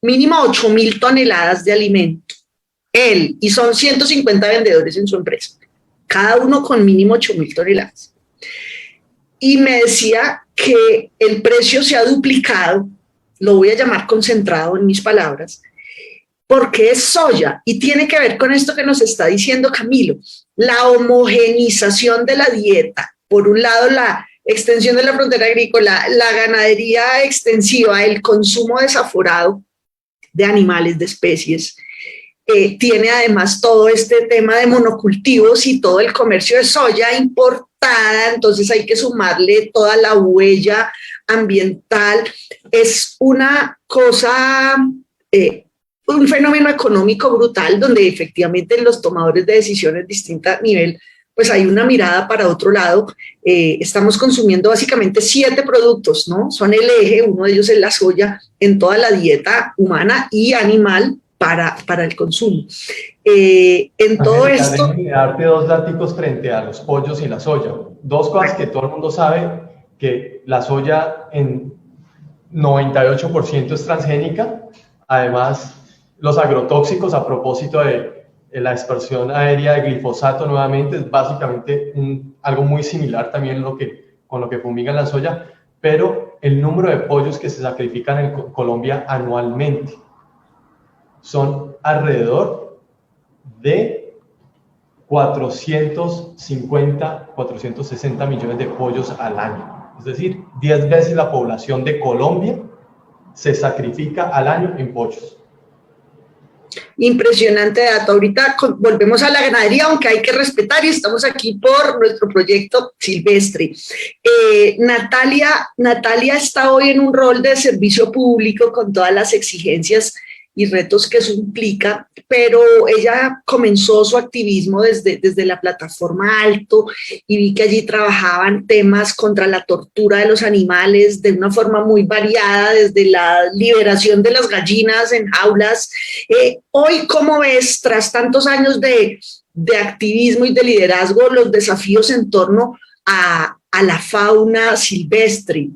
mínimo 8.000 toneladas de alimento. Él, y son 150 vendedores en su empresa, cada uno con mínimo 8.000 toneladas. Y me decía que el precio se ha duplicado, lo voy a llamar concentrado en mis palabras, porque es soya y tiene que ver con esto que nos está diciendo Camilo, la homogenización de la dieta. Por un lado, la extensión de la frontera agrícola, la ganadería extensiva, el consumo desaforado de animales, de especies. Tiene además todo este tema de monocultivos y todo el comercio de soya importada, entonces hay que sumarle toda la huella ambiental. Es una cosa, un fenómeno económico brutal donde efectivamente los tomadores de decisiones de distinto nivel, pues hay una mirada para otro lado. Estamos consumiendo básicamente 7 productos, ¿no? Son el eje, uno de ellos es la soya en toda la dieta humana y animal para el consumo. En todo esto... Déjame darte 2 datos frente a los pollos y la soya. 2 cosas que todo el mundo sabe, que la soya en 98% es transgénica. Además, los agrotóxicos, a propósito de la dispersión aérea de glifosato nuevamente, es básicamente algo muy similar también con lo que fumigan la soya, pero el número de pollos que se sacrifican en Colombia anualmente son alrededor de 450, 460 millones de pollos al año. Es decir, 10 veces la población de Colombia se sacrifica al año en pollos. Impresionante dato. Ahorita volvemos a la ganadería, aunque hay que respetar, y estamos aquí por nuestro proyecto silvestre. Natalia está hoy en un rol de servicio público con todas las exigencias y retos que eso implica, pero ella comenzó su activismo desde la plataforma Alto y vi que allí trabajaban temas contra la tortura de los animales de una forma muy variada, desde la liberación de las gallinas en jaulas. Hoy, ¿cómo ves, tras tantos años de activismo y de liderazgo, los desafíos en torno a la fauna silvestre?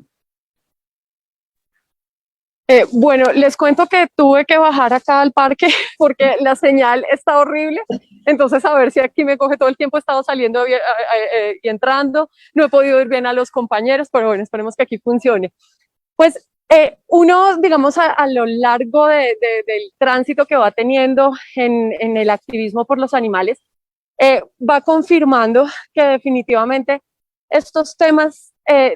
Bueno, les cuento que tuve que bajar acá al parque porque la señal está horrible, entonces a ver si aquí me coge todo el tiempo, he estado saliendo y entrando, no he podido ir bien a los compañeros, pero bueno, esperemos que aquí funcione. Pues uno, digamos, a lo largo del tránsito que va teniendo en el activismo por los animales, va confirmando que definitivamente estos temas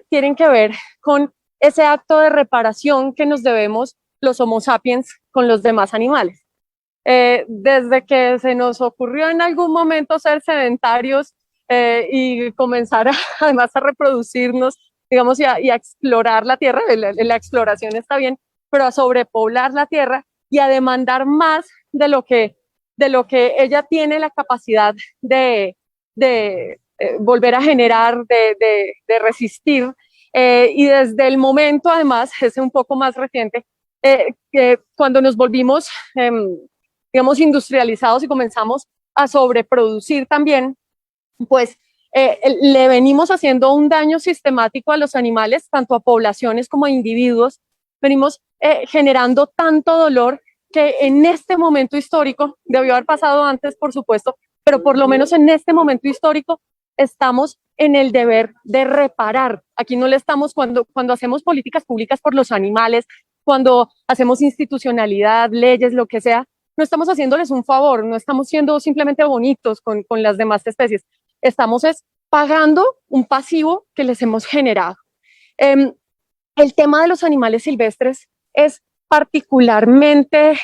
tienen que ver con ese acto de reparación que nos debemos los Homo sapiens con los demás animales. Desde que se nos ocurrió en algún momento ser sedentarios y comenzar además a reproducirnos, digamos, y a explorar la tierra, la exploración está bien, pero a sobrepoblar la tierra y a demandar más de lo que ella tiene la capacidad de volver a generar, de resistir. Y desde el momento, además, es un poco más reciente, que cuando nos volvimos, digamos, industrializados y comenzamos a sobreproducir también, pues le venimos haciendo un daño sistemático a los animales, tanto a poblaciones como a individuos. Venimos generando tanto dolor que en este momento histórico, debió haber pasado antes, por supuesto, pero por lo menos en este momento histórico, estamos en el deber de reparar. Aquí no le estamos, cuando hacemos políticas públicas por los animales, cuando hacemos institucionalidad, leyes, lo que sea, no estamos haciéndoles un favor, no estamos siendo simplemente bonitos con las demás especies, estamos pagando un pasivo que les hemos generado. El tema de los animales silvestres es particularmente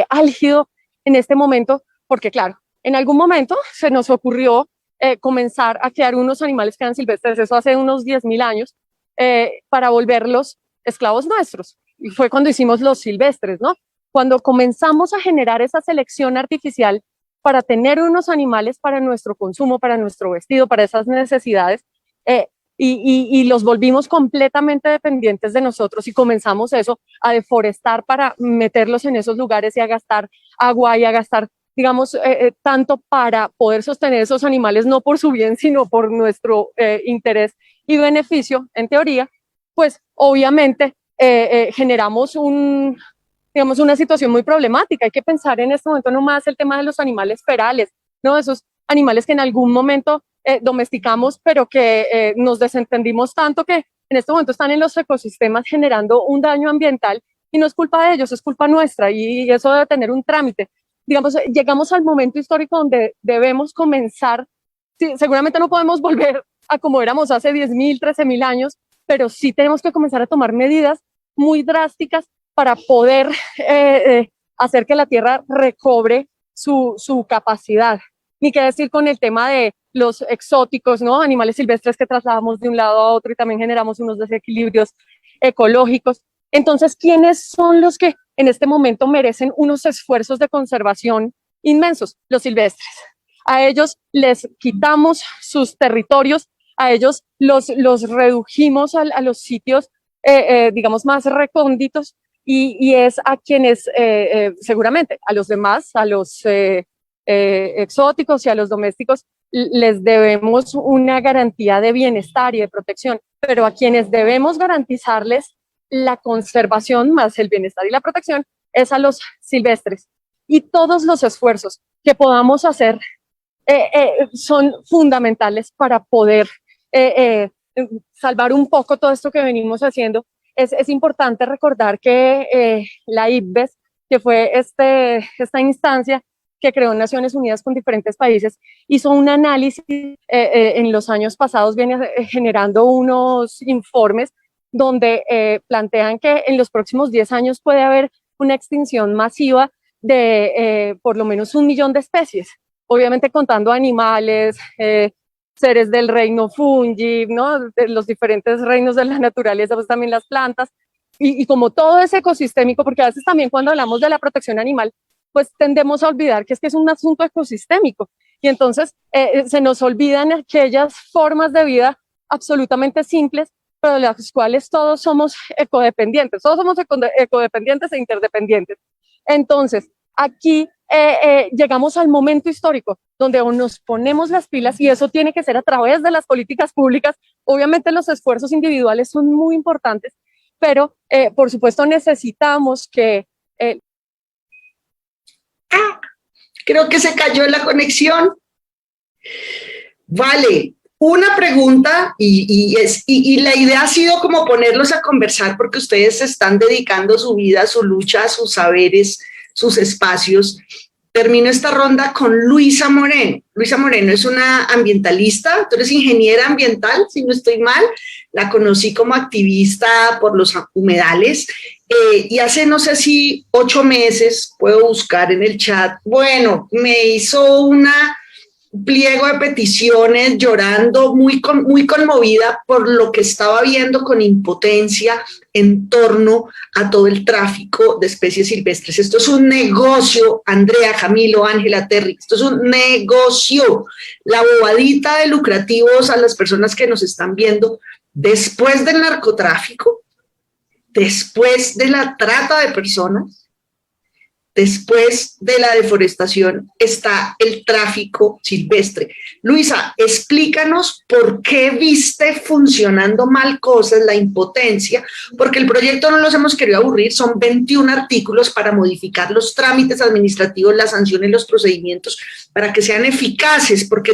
álgido en este momento, porque claro, en algún momento se nos ocurrió comenzar a crear unos animales que eran silvestres, eso hace unos 10.000 años, para volverlos esclavos nuestros. Y fue cuando hicimos los silvestres, ¿no? Cuando comenzamos a generar esa selección artificial para tener unos animales para nuestro consumo, para nuestro vestido, para esas necesidades, y los volvimos completamente dependientes de nosotros y comenzamos eso, a deforestar para meterlos en esos lugares y a gastar agua y a gastar, digamos, tanto para poder sostener esos animales, no por su bien, sino por nuestro interés y beneficio, en teoría, pues obviamente generamos digamos, una situación muy problemática. Hay que pensar en este momento nomás el tema de los animales ferales, ¿no? Esos animales que en algún momento domesticamos, pero que nos desentendimos tanto que en este momento están en los ecosistemas generando un daño ambiental y no es culpa de ellos, es culpa nuestra y eso debe tener un trámite. Digamos, llegamos al momento histórico donde debemos comenzar, sí, seguramente no podemos volver a como éramos hace 10.000, 13.000 años, pero sí tenemos que comenzar a tomar medidas muy drásticas para poder hacer que la tierra recobre su capacidad. Ni qué decir con el tema de los exóticos, ¿no? Animales silvestres que trasladamos de un lado a otro y también generamos unos desequilibrios ecológicos. Entonces, ¿quiénes son los que en este momento merecen unos esfuerzos de conservación inmensos? Los silvestres. A ellos les quitamos sus territorios, a ellos los redujimos a los sitios, digamos, más recónditos, y es a quienes, seguramente, a los demás, a los exóticos y a los domésticos, les debemos una garantía de bienestar y de protección, pero a quienes debemos garantizarles la conservación más el bienestar y la protección es a los silvestres. Y todos los esfuerzos que podamos hacer son fundamentales para poder salvar un poco todo esto que venimos haciendo. Es importante recordar que la IPBES, que fue esta instancia que creó Naciones Unidas con diferentes países, hizo un análisis en los años pasados, viene generando unos informes donde plantean que en los próximos 10 años puede haber una extinción masiva de por lo menos 1 millón de especies, obviamente contando animales, seres del reino fungi, ¿no? De los diferentes reinos de la naturaleza, pues también las plantas, y como todo es ecosistémico, porque a veces también cuando hablamos de la protección animal, pues tendemos a olvidar que es un asunto ecosistémico, y entonces se nos olvidan aquellas formas de vida absolutamente simples, pero de las cuales todos somos ecodependientes, ecodependientes e interdependientes. Entonces, aquí llegamos al momento histórico donde nos ponemos las pilas, y eso tiene que ser a través de las políticas públicas. Obviamente los esfuerzos individuales son muy importantes, pero por supuesto necesitamos que... Creo que se cayó la conexión. Vale, una pregunta y la idea ha sido como ponerlos a conversar porque ustedes están dedicando su vida, su lucha, sus saberes, sus espacios. Termino esta ronda con Luisa Moreno. Luisa Moreno es una ambientalista, tú eres ingeniera ambiental, si no estoy mal. La conocí como activista por los humedales y hace, no sé si 8 meses, puedo buscar en el chat, bueno, me hizo una pliego de peticiones llorando, muy conmovida por lo que estaba viendo con impotencia en torno a todo el tráfico de especies silvestres. Esto es un negocio, Andrea, Camilo, Ángela, Terry, esto es un negocio. La bobadita de lucrativos a las personas que nos están viendo, después del narcotráfico, después de la trata de personas, después de la deforestación está el tráfico silvestre. Luisa, explícanos por qué viste funcionando mal cosas, la impotencia, porque el proyecto no los hemos querido aburrir, son 21 artículos para modificar los trámites administrativos, las sanciones, los procedimientos, para que sean eficaces, porque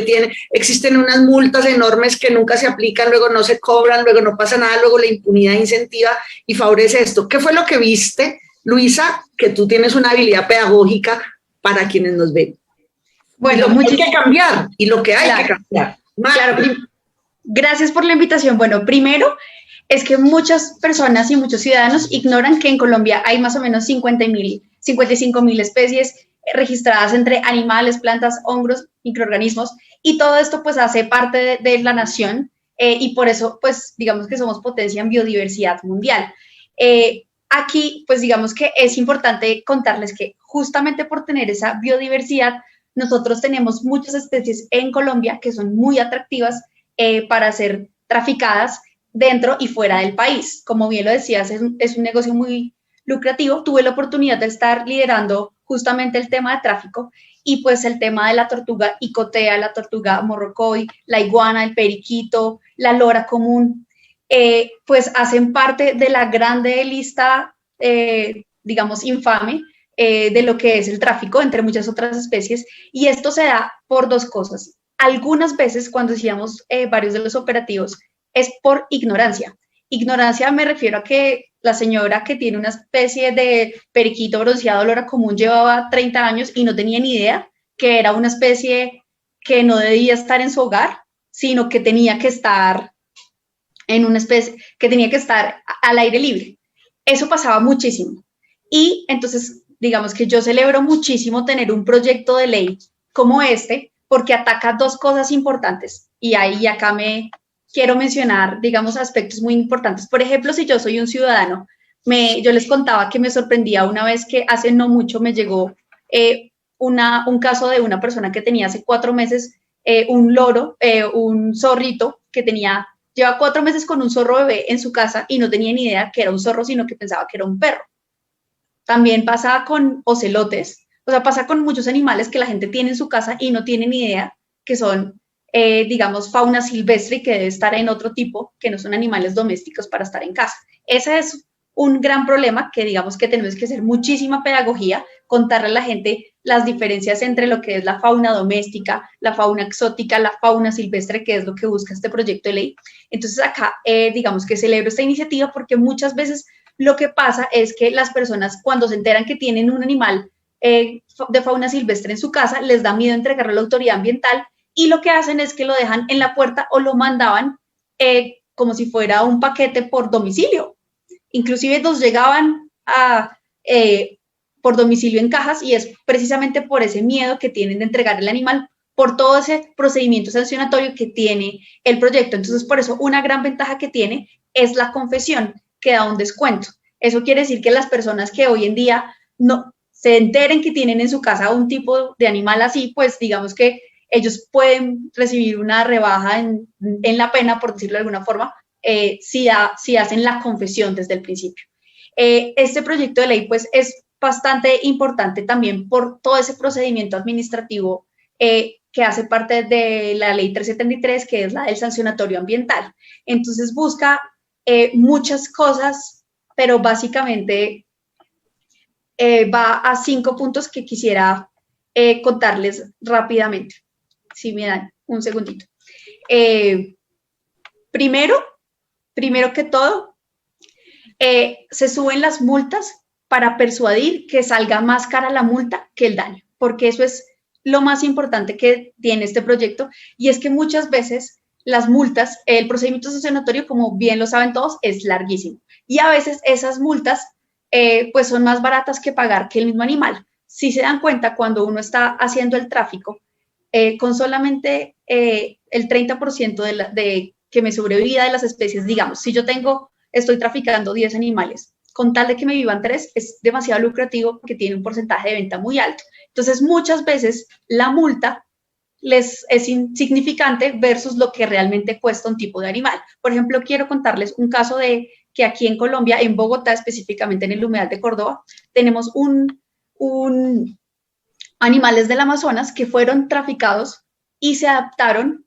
existen unas multas enormes que nunca se aplican, luego no se cobran, luego no pasa nada, luego la impunidad incentiva y favorece esto. ¿Qué fue lo que viste, Luisa, que tú tienes una habilidad pedagógica para quienes nos ven? Bueno, lo que hay que cambiar y lo que hay que cambiar. Claro, gracias por la invitación. Bueno, primero es que muchas personas y muchos ciudadanos ignoran que en Colombia hay más o menos 55.000 especies registradas entre animales, plantas, hongos, microorganismos, y todo esto pues hace parte de la nación y por eso pues digamos que somos potencia en biodiversidad mundial. Aquí, pues digamos que es importante contarles que justamente por tener esa biodiversidad, nosotros tenemos muchas especies en Colombia que son muy atractivas para ser traficadas dentro y fuera del país. Como bien lo decías, es un negocio muy lucrativo. Tuve la oportunidad de estar liderando justamente el tema de tráfico y pues el tema de la tortuga icotea, la tortuga morrocoy, la iguana, el periquito, la lora común, pues hacen parte de la grande lista, digamos, infame de lo que es el tráfico, entre muchas otras especies, y esto se da por dos cosas. Algunas veces cuando hacíamos varios de los operativos es por ignorancia. Ignorancia me refiero a que la señora que tiene una especie de periquito bronceado lora común llevaba 30 años y no tenía ni idea que era una especie que no debía estar en su hogar, sino que tenía que estar en una especie que tenía que estar al aire libre. Eso pasaba muchísimo. Y entonces, digamos que yo celebro muchísimo tener un proyecto de ley como este, porque ataca dos cosas importantes. Y ahí acá me quiero mencionar, digamos, aspectos muy importantes. Por ejemplo, si yo soy un ciudadano, yo les contaba que me sorprendía una vez que hace no mucho me llegó un caso de una persona que tenía hace 4 meses un loro, un zorrito que lleva 4 meses con un zorro bebé en su casa y no tenía ni idea que era un zorro, sino que pensaba que era un perro. También pasa con ocelotes, o sea, pasa con muchos animales que la gente tiene en su casa y no tiene ni idea que son, digamos, fauna silvestre y que debe estar en otro tipo, que no son animales domésticos para estar en casa. Ese es un gran problema que digamos que tenemos que hacer muchísima pedagogía, contarle a la gente las diferencias entre lo que es la fauna doméstica, la fauna exótica, la fauna silvestre, que es lo que busca este proyecto de ley. Entonces acá, digamos que celebro esta iniciativa porque muchas veces lo que pasa es que las personas cuando se enteran que tienen un animal de fauna silvestre en su casa, les da miedo entregarlo a la autoridad ambiental y lo que hacen es que lo dejan en la puerta o lo mandaban como si fuera un paquete por domicilio. Inclusive nos llegaban por domicilio en cajas y es precisamente por ese miedo que tienen de entregar el animal, por todo ese procedimiento sancionatorio que tiene el proyecto. Entonces, por eso una gran ventaja que tiene es la confesión, que da un descuento. Eso quiere decir que las personas que hoy en día no se enteren que tienen en su casa un tipo de animal así, pues digamos que ellos pueden recibir una rebaja en la pena, por decirlo de alguna forma, si hacen la confesión desde el principio. Este proyecto de ley pues es bastante importante también por todo ese procedimiento administrativo que hace parte de la ley 373, que es la del sancionatorio ambiental. Entonces busca muchas cosas, pero básicamente va a 5 puntos que quisiera contarles rápidamente. Si me dan un segundito. Primero que todo, se suben las multas para persuadir que salga más cara la multa que el daño, porque eso es lo más importante que tiene este proyecto, y es que muchas veces las multas, el procedimiento sancionatorio, como bien lo saben todos, es larguísimo, y a veces esas multas pues son más baratas que pagar que el mismo animal. Si se dan cuenta, cuando uno está haciendo el tráfico, con solamente el 30% de que me sobreviva de las especies, digamos, si yo estoy traficando 10 animales, con tal de que me vivan 3, es demasiado lucrativo porque tiene un porcentaje de venta muy alto. Entonces, muchas veces la multa les es insignificante versus lo que realmente cuesta un tipo de animal. Por ejemplo, quiero contarles un caso de que aquí en Colombia, en Bogotá, específicamente en el humedal de Córdoba, tenemos animales del Amazonas que fueron traficados y se adaptaron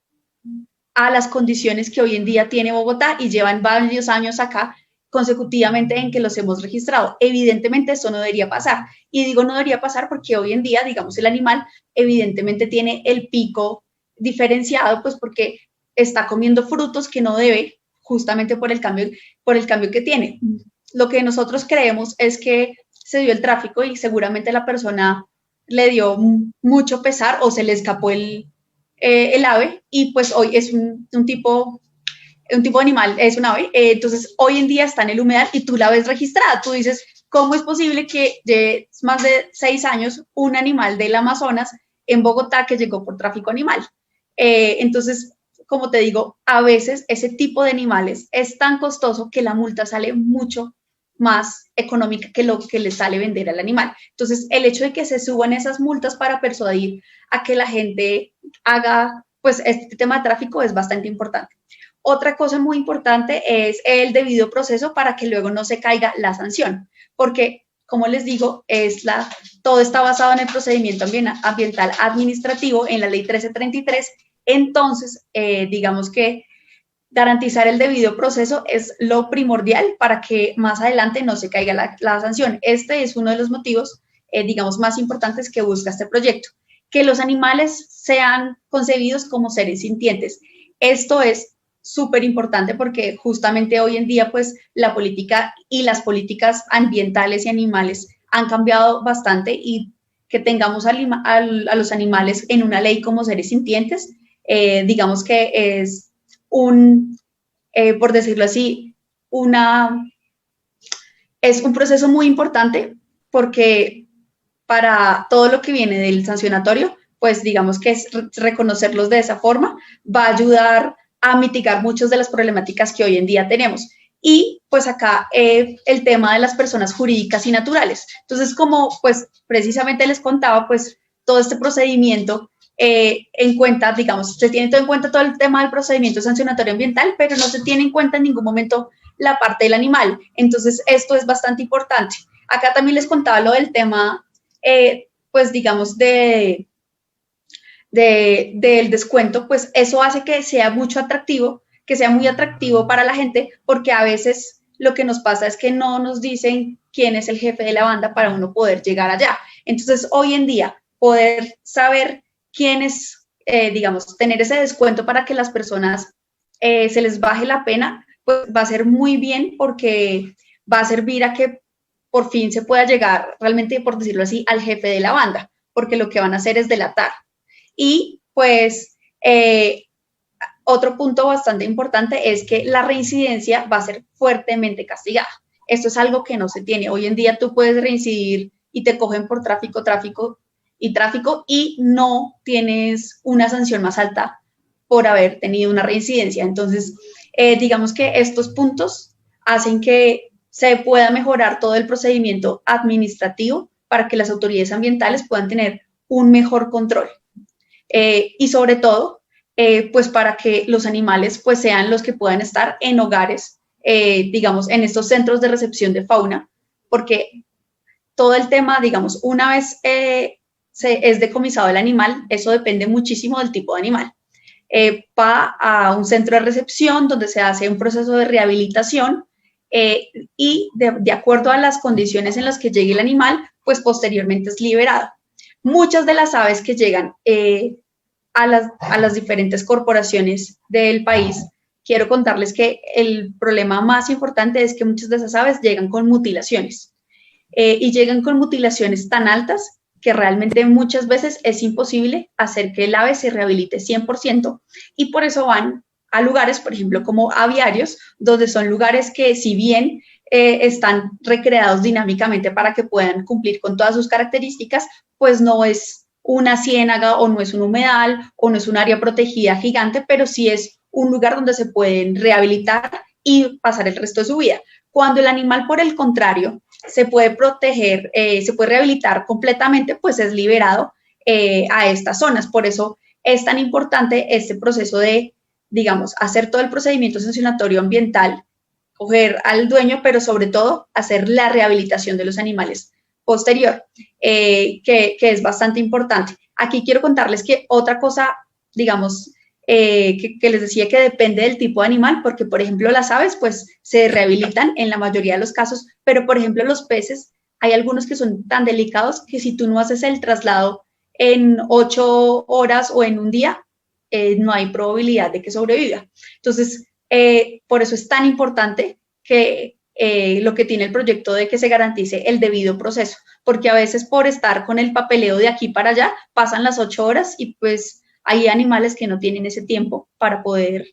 a las condiciones que hoy en día tiene Bogotá y llevan varios años acá consecutivamente en que los hemos registrado. Evidentemente esto no debería pasar. Y digo no debería pasar porque hoy en día, digamos, el animal evidentemente tiene el pico diferenciado, pues porque está comiendo frutos que no debe, justamente por el cambio que tiene. Lo que nosotros creemos es que se dio el tráfico y seguramente la persona le dio mucho pesar o se le escapó el ave y pues hoy es un tipo de animal, es un ave, entonces hoy en día está en el humedal y tú la ves registrada, tú dices, ¿cómo es posible que lleve más de 6 años un animal del Amazonas en Bogotá que llegó por tráfico animal? Entonces, como te digo, a veces ese tipo de animales es tan costoso que la multa sale mucho más económica que lo que le sale vender al animal. Entonces, el hecho de que se suban esas multas para persuadir a que la gente haga, pues, este tema de tráfico es bastante importante. Otra cosa muy importante es el debido proceso para que luego no se caiga la sanción, porque, como les digo, todo está basado en el procedimiento ambiental administrativo, en la ley 1333, entonces, digamos que garantizar el debido proceso es lo primordial para que más adelante no se caiga la sanción. Este es uno de los motivos, digamos, más importantes que busca este proyecto, que los animales sean concebidos como seres sintientes. Esto es súper importante porque justamente hoy en día, pues, la política y las políticas ambientales y animales han cambiado bastante y que tengamos a los animales en una ley como seres sintientes, digamos que es por decirlo así, es un proceso muy importante porque para todo lo que viene del sancionatorio, pues digamos que es reconocerlos de esa forma, va a ayudar a mitigar muchas de las problemáticas que hoy en día tenemos. Y pues acá el tema de las personas jurídicas y naturales. Entonces, como pues precisamente les contaba, pues todo este procedimiento en cuenta, digamos, se tiene todo en cuenta todo el tema del procedimiento sancionatorio ambiental, pero no se tiene en cuenta en ningún momento la parte del animal. Entonces, esto es bastante importante. Acá también les contaba lo del tema, pues, digamos, del descuento, pues eso hace que sea muy atractivo para la gente, porque a veces lo que nos pasa es que no nos dicen quién es el jefe de la banda para uno poder llegar allá. Entonces, hoy en día, poder saber quién es, digamos, tener ese descuento para que las personas se les baje la pena, pues va a ser muy bien porque va a servir a que por fin se pueda llegar realmente, por decirlo así, al jefe de la banda, porque lo que van a hacer es delatar. Y pues otro punto bastante importante es que la reincidencia va a ser fuertemente castigada. Esto es algo que no se tiene. Hoy en día tú puedes reincidir y te cogen por tráfico y no tienes una sanción más alta por haber tenido una reincidencia. Entonces, digamos que estos puntos hacen que se pueda mejorar todo el procedimiento administrativo para que las autoridades ambientales puedan tener un mejor control. Y sobre todo, pues para que los animales pues sean los que puedan estar en hogares, digamos, en estos centros de recepción de fauna, porque todo el tema, digamos, una vez es decomisado el animal, eso depende muchísimo del tipo de animal. Va a un centro de recepción donde se hace un proceso de rehabilitación y de acuerdo a las condiciones en las que llegue el animal, pues posteriormente es liberado. Muchas de las aves que llegan a las diferentes corporaciones del país, quiero contarles que el problema más importante es que muchas de esas aves llegan con mutilaciones y llegan con mutilaciones tan altas que realmente muchas veces es imposible hacer que el ave se rehabilite 100% y por eso van a lugares, por ejemplo, como aviarios, donde son lugares que si bien están recreados dinámicamente para que puedan cumplir con todas sus características, pues no es una ciénaga o no es un humedal o no es un área protegida gigante, pero sí es un lugar donde se pueden rehabilitar y pasar el resto de su vida. Cuando el animal, por el contrario, se puede proteger, se puede rehabilitar completamente, pues es liberado a estas zonas. Por eso es tan importante este proceso de, digamos, hacer todo el procedimiento sancionatorio ambiental, coger al dueño, pero sobre todo hacer la rehabilitación de los animales, posterior, que es bastante importante. Aquí quiero contarles que otra cosa, digamos, que les decía que depende del tipo de animal, porque por ejemplo las aves pues se rehabilitan en la mayoría de los casos, pero por ejemplo los peces, hay algunos que son tan delicados que si tú no haces el traslado en 8 horas o en un día, no hay probabilidad de que sobreviva. Entonces, por eso es tan importante que lo que tiene el proyecto de que se garantice el debido proceso, porque a veces por estar con el papeleo de aquí para allá, pasan las 8 horas y pues hay animales que no tienen ese tiempo para poder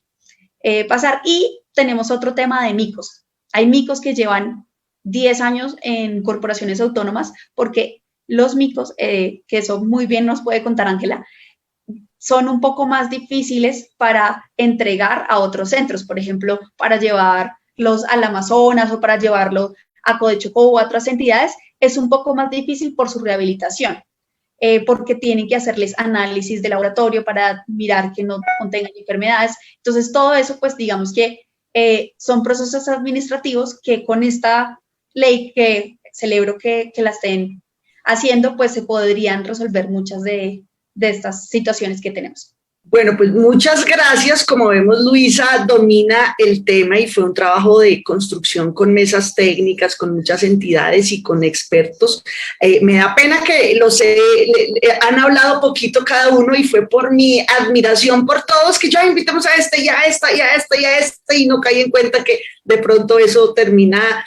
pasar. Y tenemos otro tema de micos. Hay micos que llevan 10 años en corporaciones autónomas porque los micos, que eso muy bien nos puede contar Ángela, son un poco más difíciles para entregar a otros centros, por ejemplo, para llevarlos al Amazonas o para llevarlo a Codechuco u otras entidades, es un poco más difícil por su rehabilitación, porque tienen que hacerles análisis de laboratorio para mirar que no contengan enfermedades. Entonces, todo eso, pues digamos que son procesos administrativos que con esta ley que celebro que la estén haciendo, pues se podrían resolver muchas de estas situaciones que tenemos. Bueno, pues muchas gracias. Como vemos, Luisa domina el tema y fue un trabajo de construcción con mesas técnicas, con muchas entidades y con expertos. Me da pena que han hablado poquito cada uno y fue por mi admiración por todos, que ya invitamos a este y a esta y a esta y a este y no caí en cuenta que de pronto eso termina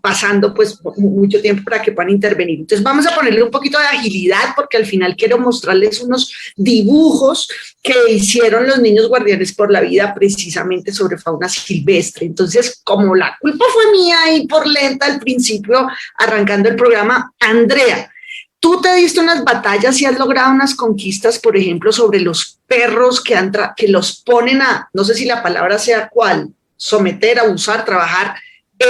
pasando pues mucho tiempo para que puedan intervenir. Entonces vamos a ponerle un poquito de agilidad porque al final quiero mostrarles unos dibujos que hicieron los niños guardianes por la vida precisamente sobre fauna silvestre. Entonces, como la culpa fue mía y por lenta al principio arrancando el programa, Andrea, tú te diste unas batallas y has logrado unas conquistas, por ejemplo, sobre los perros que los ponen a, no sé si la palabra sea cuál, someter, abusar, trabajar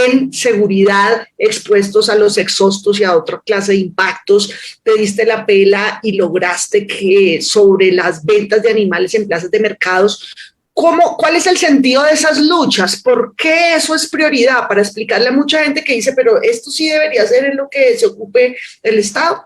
en seguridad, expuestos a los exhaustos y a otra clase de impactos. Te diste la pela y lograste que sobre las ventas de animales en plazas de mercados. ¿Cuál es el sentido de esas luchas? ¿Por qué eso es prioridad? Para explicarle a mucha gente que dice, pero esto sí debería ser en lo que se ocupe el Estado.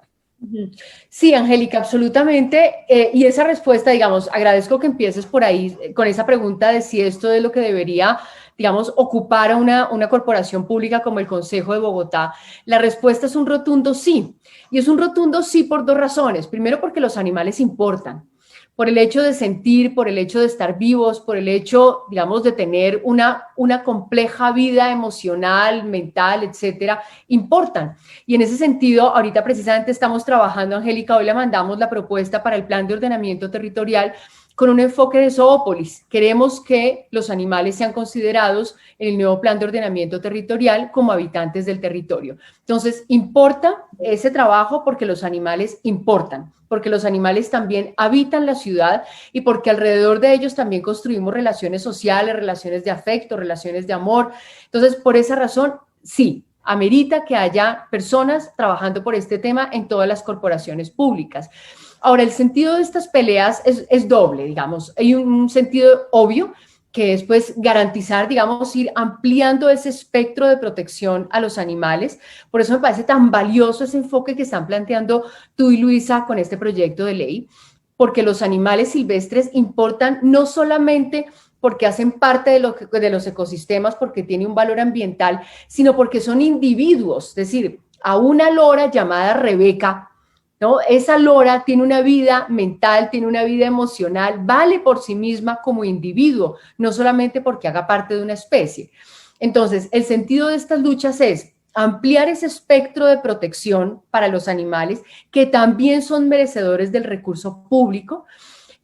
Sí, Angélica, absolutamente. Y esa respuesta, digamos, agradezco que empieces por ahí con esa pregunta de si esto es lo que debería, digamos, ocupar a una corporación pública como el Consejo de Bogotá. La respuesta es un rotundo sí. Y es un rotundo sí por dos razones. Primero, porque los animales importan. Por el hecho de sentir, por el hecho de estar vivos, por el hecho, digamos, de tener una compleja vida emocional, mental, etcétera, importan. Y en ese sentido, ahorita precisamente estamos trabajando, Angélica, hoy le mandamos la propuesta para el Plan de Ordenamiento Territorial con un enfoque de zoópolis. Queremos que los animales sean considerados en el nuevo Plan de Ordenamiento Territorial como habitantes del territorio. Entonces, importa ese trabajo porque los animales importan, porque los animales también habitan la ciudad y porque alrededor de ellos también construimos relaciones sociales, relaciones de afecto, relaciones de amor. Entonces, por esa razón, sí, amerita que haya personas trabajando por este tema en todas las corporaciones públicas. Ahora, el sentido de estas peleas es doble, digamos. Hay un sentido obvio, que es pues garantizar, digamos, ir ampliando ese espectro de protección a los animales. Por eso me parece tan valioso ese enfoque que están planteando tú y Luisa con este proyecto de ley, porque los animales silvestres importan no solamente porque hacen parte de los ecosistemas, porque tienen un valor ambiental, sino porque son individuos. Es decir, a una lora llamada Rebeca, ¿no? Esa lora tiene una vida mental, tiene una vida emocional, vale por sí misma como individuo, no solamente porque haga parte de una especie. Entonces, el sentido de estas luchas es ampliar ese espectro de protección para los animales que también son merecedores del recurso público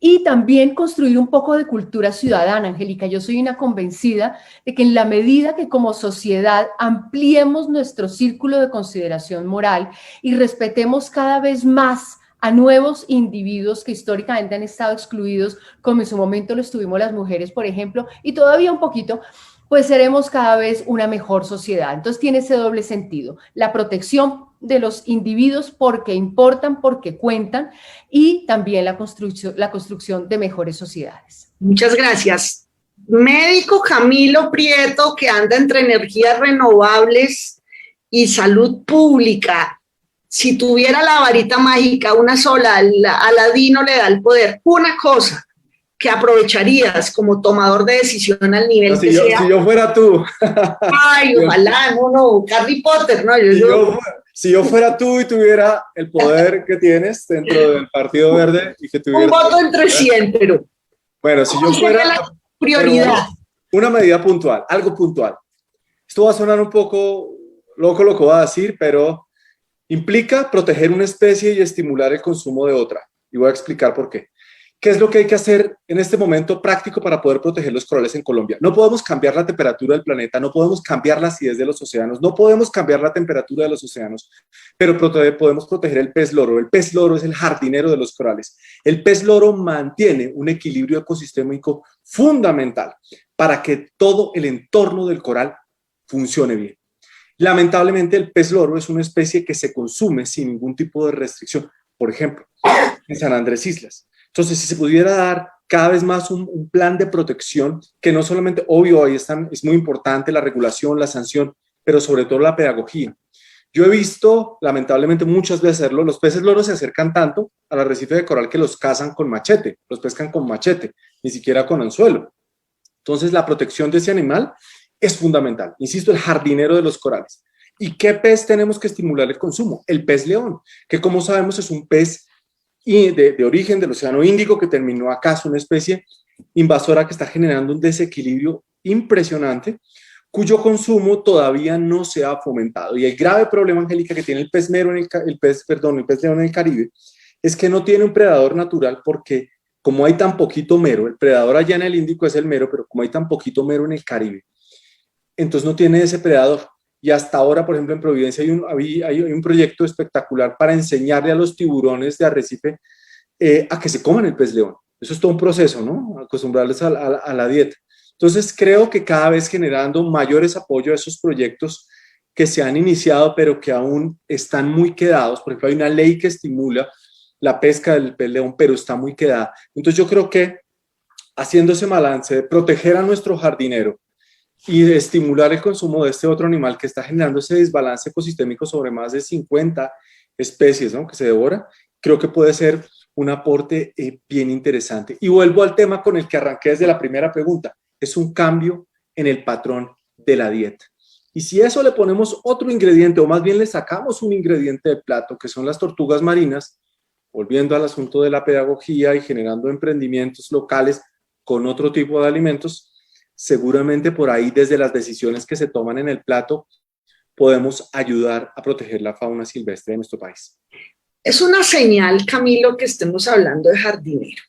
y también construir un poco de cultura ciudadana, Angélica. Yo soy una convencida de que en la medida que como sociedad ampliemos nuestro círculo de consideración moral y respetemos cada vez más a nuevos individuos que históricamente han estado excluidos, como en su momento lo estuvimos las mujeres, por ejemplo, y todavía un poquito, pues seremos cada vez una mejor sociedad. Entonces tiene ese doble sentido, la protección de los individuos porque importan, porque cuentan, y también la construcción de mejores sociedades. Muchas gracias. Médico Camilo Prieto, que anda entre energías renovables y salud pública. si tuviera la varita mágica, una sola, Aladino le da el poder, una cosa que aprovecharías como tomador de decisión al nivel no, que sea. Si yo fuera tú. Ay, ojalá, no, Harry Potter, ¿no? Si yo fuera tú y tuviera el poder que tienes dentro del Partido Verde y que tuviera... Un voto entre 100, pero... Bueno, si yo fuera... La prioridad. Una medida puntual, algo puntual. Esto va a sonar un poco loco lo que voy a decir, pero implica proteger una especie y estimular el consumo de otra. Y voy a explicar por qué. ¿Qué es lo que hay que hacer en este momento práctico para poder proteger los corales en Colombia? No podemos cambiar la temperatura del planeta, no podemos cambiar la acidez de los océanos, no podemos cambiar la temperatura de los océanos, pero podemos proteger el pez loro. El pez loro es el jardinero de los corales. El pez loro mantiene un equilibrio ecosistémico fundamental para que todo el entorno del coral funcione bien. Lamentablemente, el pez loro es una especie que se consume sin ningún tipo de restricción. Por ejemplo, en San Andrés Islas. Entonces, si se pudiera dar cada vez más un plan de protección, que no solamente, obvio, ahí están, es muy importante la regulación, la sanción, pero sobre todo la pedagogía. Yo he visto, lamentablemente, muchas veces hacerlo, los peces loros se acercan tanto al arrecife de coral que los cazan con machete, los pescan con machete, ni siquiera con anzuelo. Entonces, la protección de ese animal es fundamental. Insisto, el jardinero de los corales. ¿Y qué pez tenemos que estimular el consumo? El pez león, que como sabemos es un pez de origen del Océano Índico que terminó acá, es una especie invasora que está generando un desequilibrio impresionante, cuyo consumo todavía no se ha fomentado. Y el grave problema, Angélica, que tiene el pez león en el Caribe, es que no tiene un predador natural porque como hay tan poquito mero, el predador allá en el Índico es el mero, pero como hay tan poquito mero en el Caribe, entonces no tiene ese predador. Y hasta ahora, por ejemplo, en Providencia hay un proyecto espectacular para enseñarle a los tiburones de arrecife a que se coman el pez león. Eso es todo un proceso, ¿no? Acostumbrarles a la dieta. Entonces, creo que cada vez generando mayores apoyos a esos proyectos que se han iniciado, pero que aún están muy quedados. Por ejemplo, hay una ley que estimula la pesca del pez león, pero está muy quedada. Entonces, yo creo que haciendo ese balance de proteger a nuestro jardinero, y de estimular el consumo de este otro animal que está generando ese desbalance ecosistémico sobre más de 50 especies, ¿no?, que se devora, creo que puede ser un aporte bien interesante. Y vuelvo al tema con el que arranqué desde la primera pregunta, es un cambio en el patrón de la dieta. Y si a eso le ponemos otro ingrediente, o más bien le sacamos un ingrediente del plato, que son las tortugas marinas, volviendo al asunto de la pedagogía y generando emprendimientos locales con otro tipo de alimentos, seguramente por ahí, desde las decisiones que se toman en el plato, podemos ayudar a proteger la fauna silvestre de nuestro país. Es una señal, Camilo, que estemos hablando de jardinero.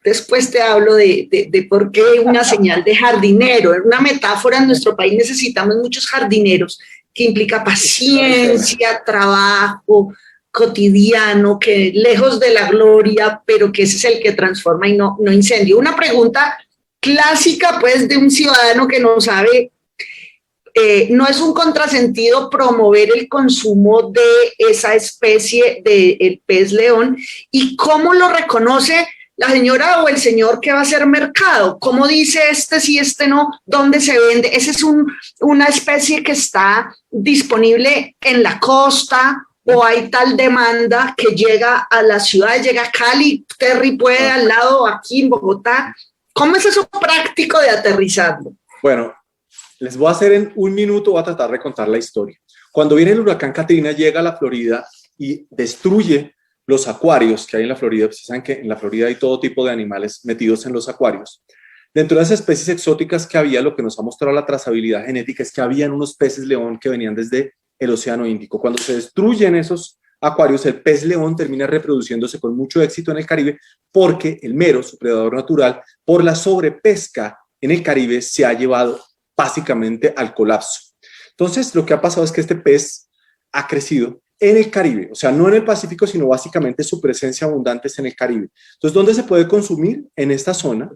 Después te hablo de por qué una señal de jardinero. Es una metáfora. En nuestro país necesitamos muchos jardineros, que implica paciencia, trabajo cotidiano, que lejos de la gloria, pero que ese es el que transforma y no incendia. Una pregunta clásica, pues, de un ciudadano que no sabe, no es un contrasentido promover el consumo de esa especie del pez león, y cómo lo reconoce la señora o el señor que va a hacer mercado, cómo dice este sí, este no, dónde se vende. Esa es una especie que está disponible en la costa, o hay tal demanda que llega a la ciudad, llega a Cali, Terry puede al lado, aquí en Bogotá. ¿Cómo es eso práctico de aterrizarlo? Bueno, les voy a hacer en un minuto, voy a tratar de contar la historia. Cuando viene el huracán Katrina, llega a la Florida y destruye los acuarios que hay en la Florida. Ustedes saben que en la Florida hay todo tipo de animales metidos en los acuarios. Dentro de las especies exóticas que había, lo que nos ha mostrado la trazabilidad genética es que habían unos peces león que venían desde el Océano Índico. Cuando se destruyen esos acuarios, el pez león termina reproduciéndose con mucho éxito en el Caribe, porque el mero, su predador natural, por la sobrepesca en el Caribe, se ha llevado básicamente al colapso. Entonces, lo que ha pasado es que este pez ha crecido en el Caribe, o sea, no en el Pacífico, sino básicamente su presencia abundante es en el Caribe. Entonces, ¿dónde se puede consumir? En esta zona.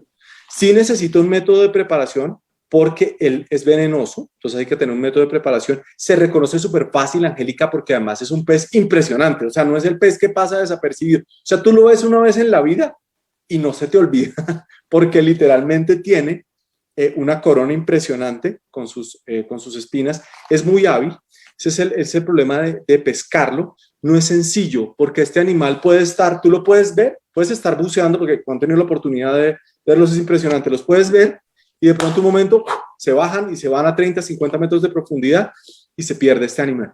Sí necesita un método de preparación, porque él es venenoso, entonces hay que tener un método de preparación. Se reconoce súper fácil, Angélica, porque además es un pez impresionante, o sea, no es el pez que pasa desapercibido. O sea, tú lo ves una vez en la vida y no se te olvida, porque literalmente tiene una corona impresionante con sus espinas, es muy hábil, Ese es el problema de pescarlo. No es sencillo, porque este animal puede estar, tú lo puedes ver, puedes estar buceando, porque cuando han tenido la oportunidad de verlos es impresionante, los puedes ver y de pronto un momento se bajan y se van a 30, 50 metros de profundidad y se pierde este animal.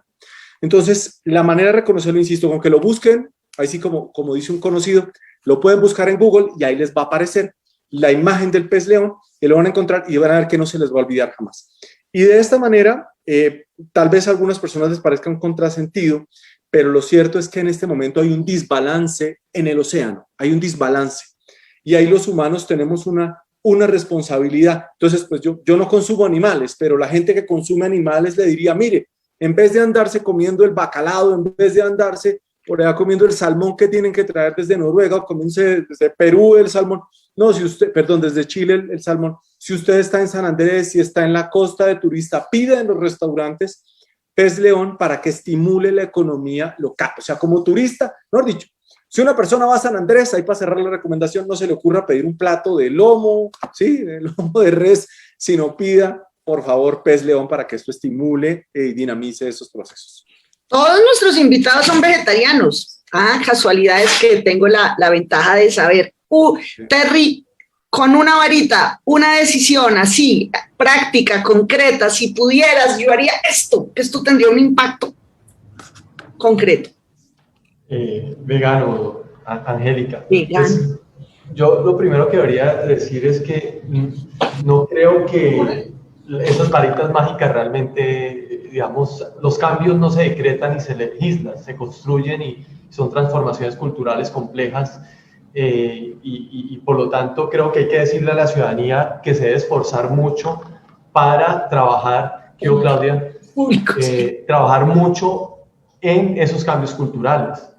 Entonces, la manera de reconocerlo, insisto, con que lo busquen, ahí sí como dice un conocido, lo pueden buscar en Google y ahí les va a aparecer la imagen del pez león y lo van a encontrar y van a ver que no se les va a olvidar jamás. Y de esta manera, tal vez a algunas personas les parezca un contrasentido, pero lo cierto es que en este momento hay un desbalance en el océano, hay un desbalance. Y ahí los humanos tenemos una responsabilidad. Entonces, pues yo no consumo animales, pero la gente que consume animales le diría, mire, en vez de andarse comiendo el bacalao, en vez de andarse por allá comiendo el salmón que tienen que traer desde Noruega o comiéndose desde Perú el salmón, no, desde Chile el salmón, si usted está en San Andrés, si está en la costa de turista, pida en los restaurantes pez león para que estimule la economía local. O sea, como turista, mejor dicho, si una persona va a San Andrés, ahí para cerrar la recomendación, no se le ocurra pedir un plato de lomo, ¿sí? De lomo de res, sino pida, por favor, pez león para que esto estimule y dinamice esos procesos. Todos nuestros invitados son vegetarianos. Casualidades que tengo la ventaja de saber. Terry, con una varita, una decisión así, práctica, concreta, si pudieras, yo haría esto tendría un impacto concreto. Vegano, Angélica. Vegano. Pues, yo lo primero que debería decir es que no creo que esas varitas mágicas realmente, digamos, los cambios no se decretan ni se legislan, se construyen y son transformaciones culturales complejas. Y por lo tanto creo que hay que decirle a la ciudadanía que se debe esforzar mucho para trabajar, Claudia, trabajar mucho en esos cambios culturales,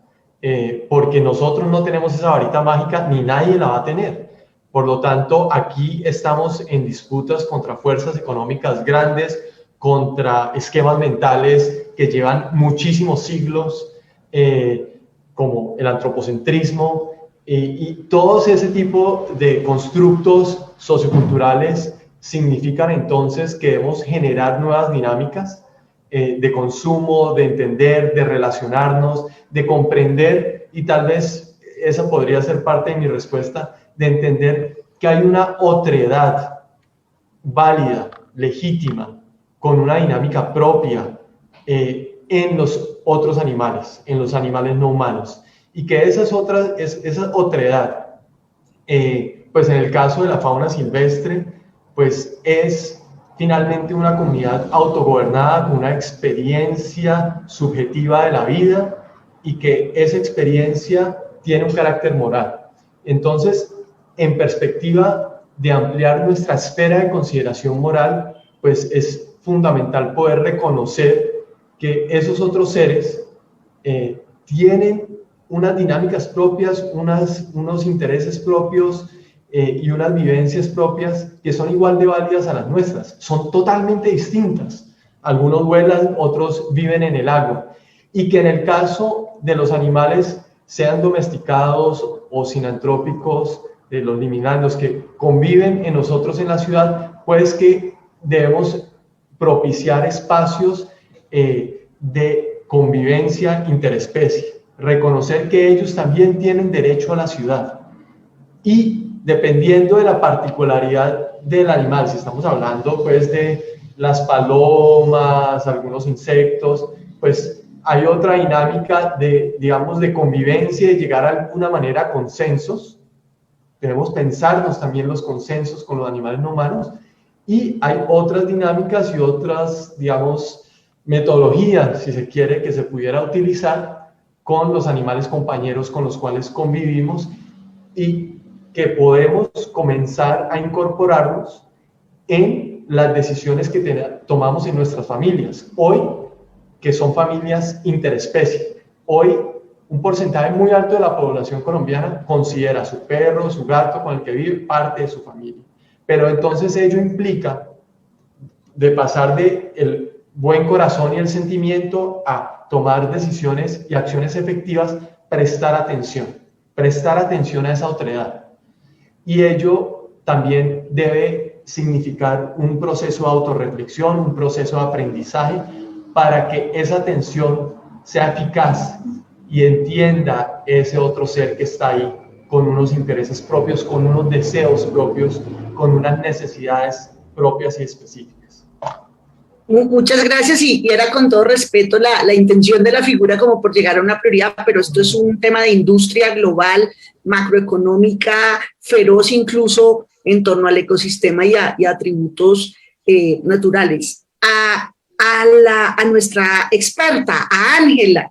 porque nosotros no tenemos esa varita mágica ni nadie la va a tener. Por lo tanto, aquí estamos en disputas contra fuerzas económicas grandes, contra esquemas mentales que llevan muchísimos siglos, como el antropocentrismo, y todos ese tipo de constructos socioculturales significan entonces que debemos generar nuevas dinámicas de consumo, de entender, de relacionarnos, de comprender, y tal vez esa podría ser parte de mi respuesta, de entender que hay una otredad válida, legítima, con una dinámica propia en los otros animales, en los animales no humanos. Y que esa otredad, pues en el caso de la fauna silvestre, pues es finalmente una comunidad autogobernada con una experiencia subjetiva de la vida y que esa experiencia tiene un carácter moral. Entonces, en perspectiva de ampliar nuestra esfera de consideración moral, pues es fundamental poder reconocer que esos otros seres tienen unas dinámicas propias, unos intereses propios y unas vivencias propias que son igual de válidas a las nuestras. Son totalmente distintas. Algunos vuelan, otros viven en el agua. Y que en el caso de los animales, sean domesticados o sinantrópicos, los liminales, que conviven en nosotros en la ciudad, pues que debemos propiciar espacios de convivencia interespecie. Reconocer que ellos también tienen derecho a la ciudad y dependiendo de la particularidad del animal, si estamos hablando pues de las palomas, algunos insectos, pues hay otra dinámica de, digamos, de convivencia y de llegar a alguna manera a consensos. Debemos pensarnos también los consensos con los animales no humanos y hay otras dinámicas y otras, digamos, metodologías, si se quiere, que se pudiera utilizar con los animales compañeros con los cuales convivimos y que podemos comenzar a incorporarnos en las decisiones que tomamos en nuestras familias. Hoy, que son familias interespecie, hoy un porcentaje muy alto de la población colombiana considera a su perro, su gato con el que vive parte de su familia. Pero entonces ello implica de pasar de el buen corazón y el sentimiento a tomar decisiones y acciones efectivas, prestar atención a esa otredad. Y ello también debe significar un proceso de autorreflexión, un proceso de aprendizaje para que esa atención sea eficaz y entienda ese otro ser que está ahí con unos intereses propios, con unos deseos propios, con unas necesidades propias y específicas. Muchas gracias y era con todo respeto la intención de la figura como por llegar a una prioridad, pero esto es un tema de industria global, macroeconómica, feroz incluso en torno al ecosistema y a atributos naturales. A nuestra experta, a Ángela,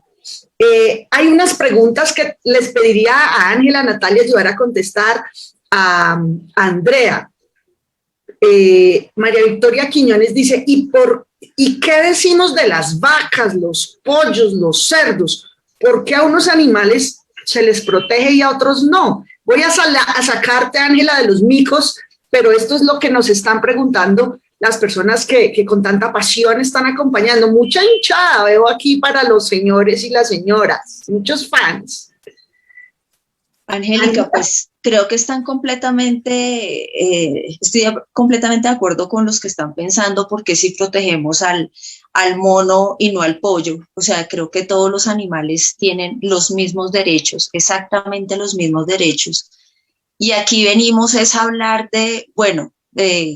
hay unas preguntas que les pediría a Ángela, Natalia, ayudar a contestar a Andrea. María Victoria Quiñones dice, ¿y qué decimos de las vacas, los pollos, los cerdos? ¿Por qué a unos animales se les protege y a otros no? Voy a sacarte, Ángela, de los micos, pero esto es lo que nos están preguntando las personas que con tanta pasión están acompañando. Mucha hinchada veo aquí para los señores y las señoras, muchos fans. Angélica, pues creo que están estoy completamente de acuerdo con los que están pensando porque si protegemos al mono y no al pollo. O sea, creo que todos los animales tienen los mismos derechos, exactamente los mismos derechos. Y aquí venimos es a hablar de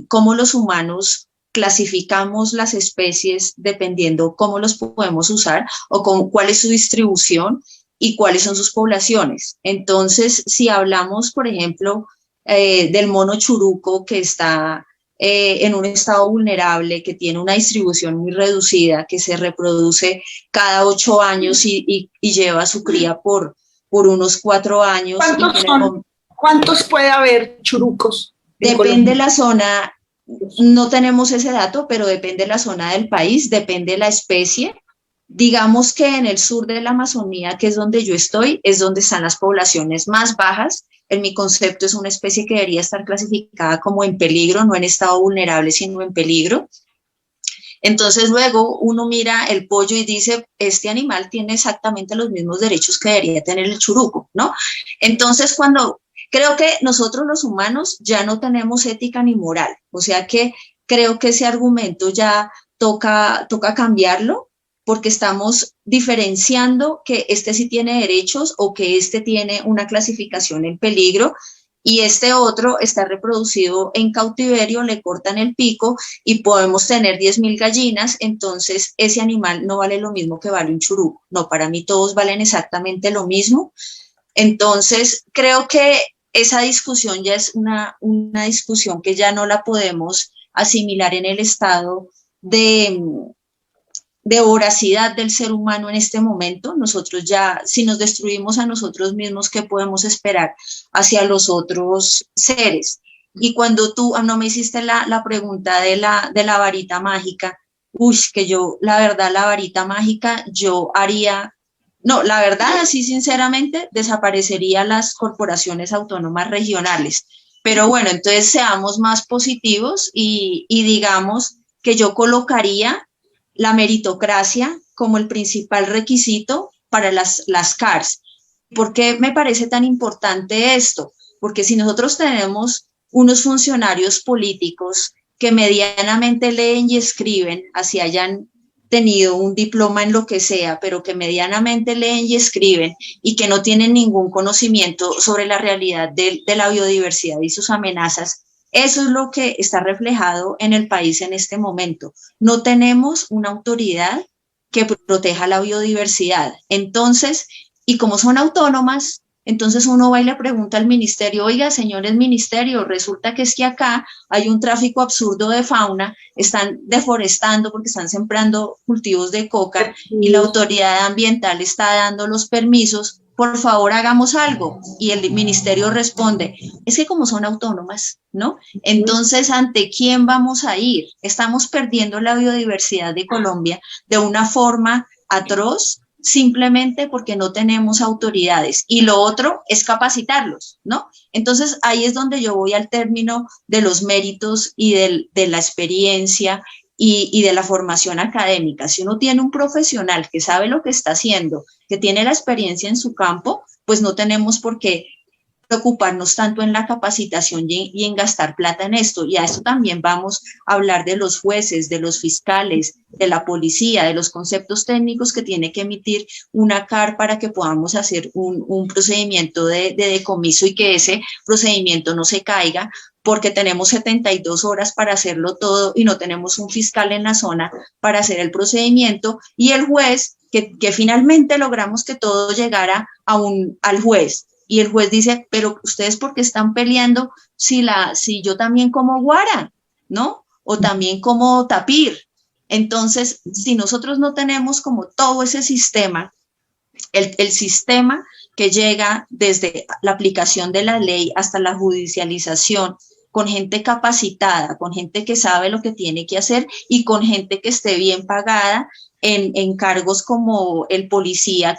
cómo los humanos clasificamos las especies dependiendo cómo los podemos usar o cuál es su distribución y cuáles son sus poblaciones. Entonces, si hablamos, por ejemplo, del mono churuco que está en un estado vulnerable, que tiene una distribución muy reducida, que se reproduce cada 8 años y lleva su cría por unos 4 años. ¿Cuántos puede haber churucos? Depende de la zona, no tenemos ese dato, pero depende de la zona del país, depende de la especie. Digamos que en el sur de la Amazonía, que es donde yo estoy, es donde están las poblaciones más bajas. En mi concepto es una especie que debería estar clasificada como en peligro, no en estado vulnerable, sino en peligro. Entonces luego uno mira el pollo y dice, este animal tiene exactamente los mismos derechos que debería tener el churuco, ¿no? Entonces creo que nosotros los humanos ya no tenemos ética ni moral, o sea que creo que ese argumento ya toca cambiarlo, porque estamos diferenciando que este sí tiene derechos o que este tiene una clasificación en peligro y este otro está reproducido en cautiverio, le cortan el pico y podemos tener 10.000 gallinas, entonces ese animal no vale lo mismo que vale un churuco. No, para mí todos valen exactamente lo mismo. Entonces creo que esa discusión ya es una discusión que ya no la podemos asimilar en el estado de voracidad del ser humano en este momento. Nosotros ya, si nos destruimos a nosotros mismos, ¿qué podemos esperar hacia los otros seres? Y cuando tú no me hiciste la pregunta de la varita mágica, que yo, la verdad, la varita mágica, yo haría... No, la verdad, así sinceramente, desaparecería las corporaciones autónomas regionales. Pero bueno, entonces seamos más positivos y digamos que yo colocaría la meritocracia como el principal requisito para las CARs. ¿Por qué me parece tan importante esto? Porque si nosotros tenemos unos funcionarios políticos que medianamente leen y escriben, así hayan tenido un diploma en lo que sea, pero que medianamente leen y escriben y que no tienen ningún conocimiento sobre la realidad de la biodiversidad y sus amenazas, eso es lo que está reflejado en el país en este momento. No tenemos una autoridad que proteja la biodiversidad. Entonces, y como son autónomas, entonces uno va y le pregunta al ministerio, oiga, señores ministerio, resulta que es que acá hay un tráfico absurdo de fauna, están deforestando porque están sembrando cultivos de coca y la autoridad ambiental está dando los permisos, por favor hagamos algo. Y el ministerio responde, es que como son autónomas, ¿no? Entonces, ¿ante quién vamos a ir? Estamos perdiendo la biodiversidad de Colombia de una forma atroz, simplemente porque no tenemos autoridades. Y lo otro es capacitarlos, ¿no? Entonces, ahí es donde yo voy al término de los méritos y de la experiencia y de la formación académica. Si uno tiene un profesional que sabe lo que está haciendo, que tiene la experiencia en su campo, pues no tenemos por qué preocuparnos tanto en la capacitación y en gastar plata en esto. Y a esto también vamos a hablar de los jueces, de los fiscales, de la policía, de los conceptos técnicos que tiene que emitir una CAR para que podamos hacer un procedimiento de decomiso y que ese procedimiento no se caiga, porque tenemos 72 horas para hacerlo todo y no tenemos un fiscal en la zona para hacer el procedimiento, y el juez, que finalmente logramos que todo llegara al juez, y el juez dice, pero ustedes ¿por qué están peleando si yo también como guara, ¿no? O también como tapir. Entonces, si nosotros no tenemos como todo ese sistema, el sistema que llega desde la aplicación de la ley hasta la judicialización, con gente capacitada, con gente que sabe lo que tiene que hacer y con gente que esté bien pagada en cargos como el policía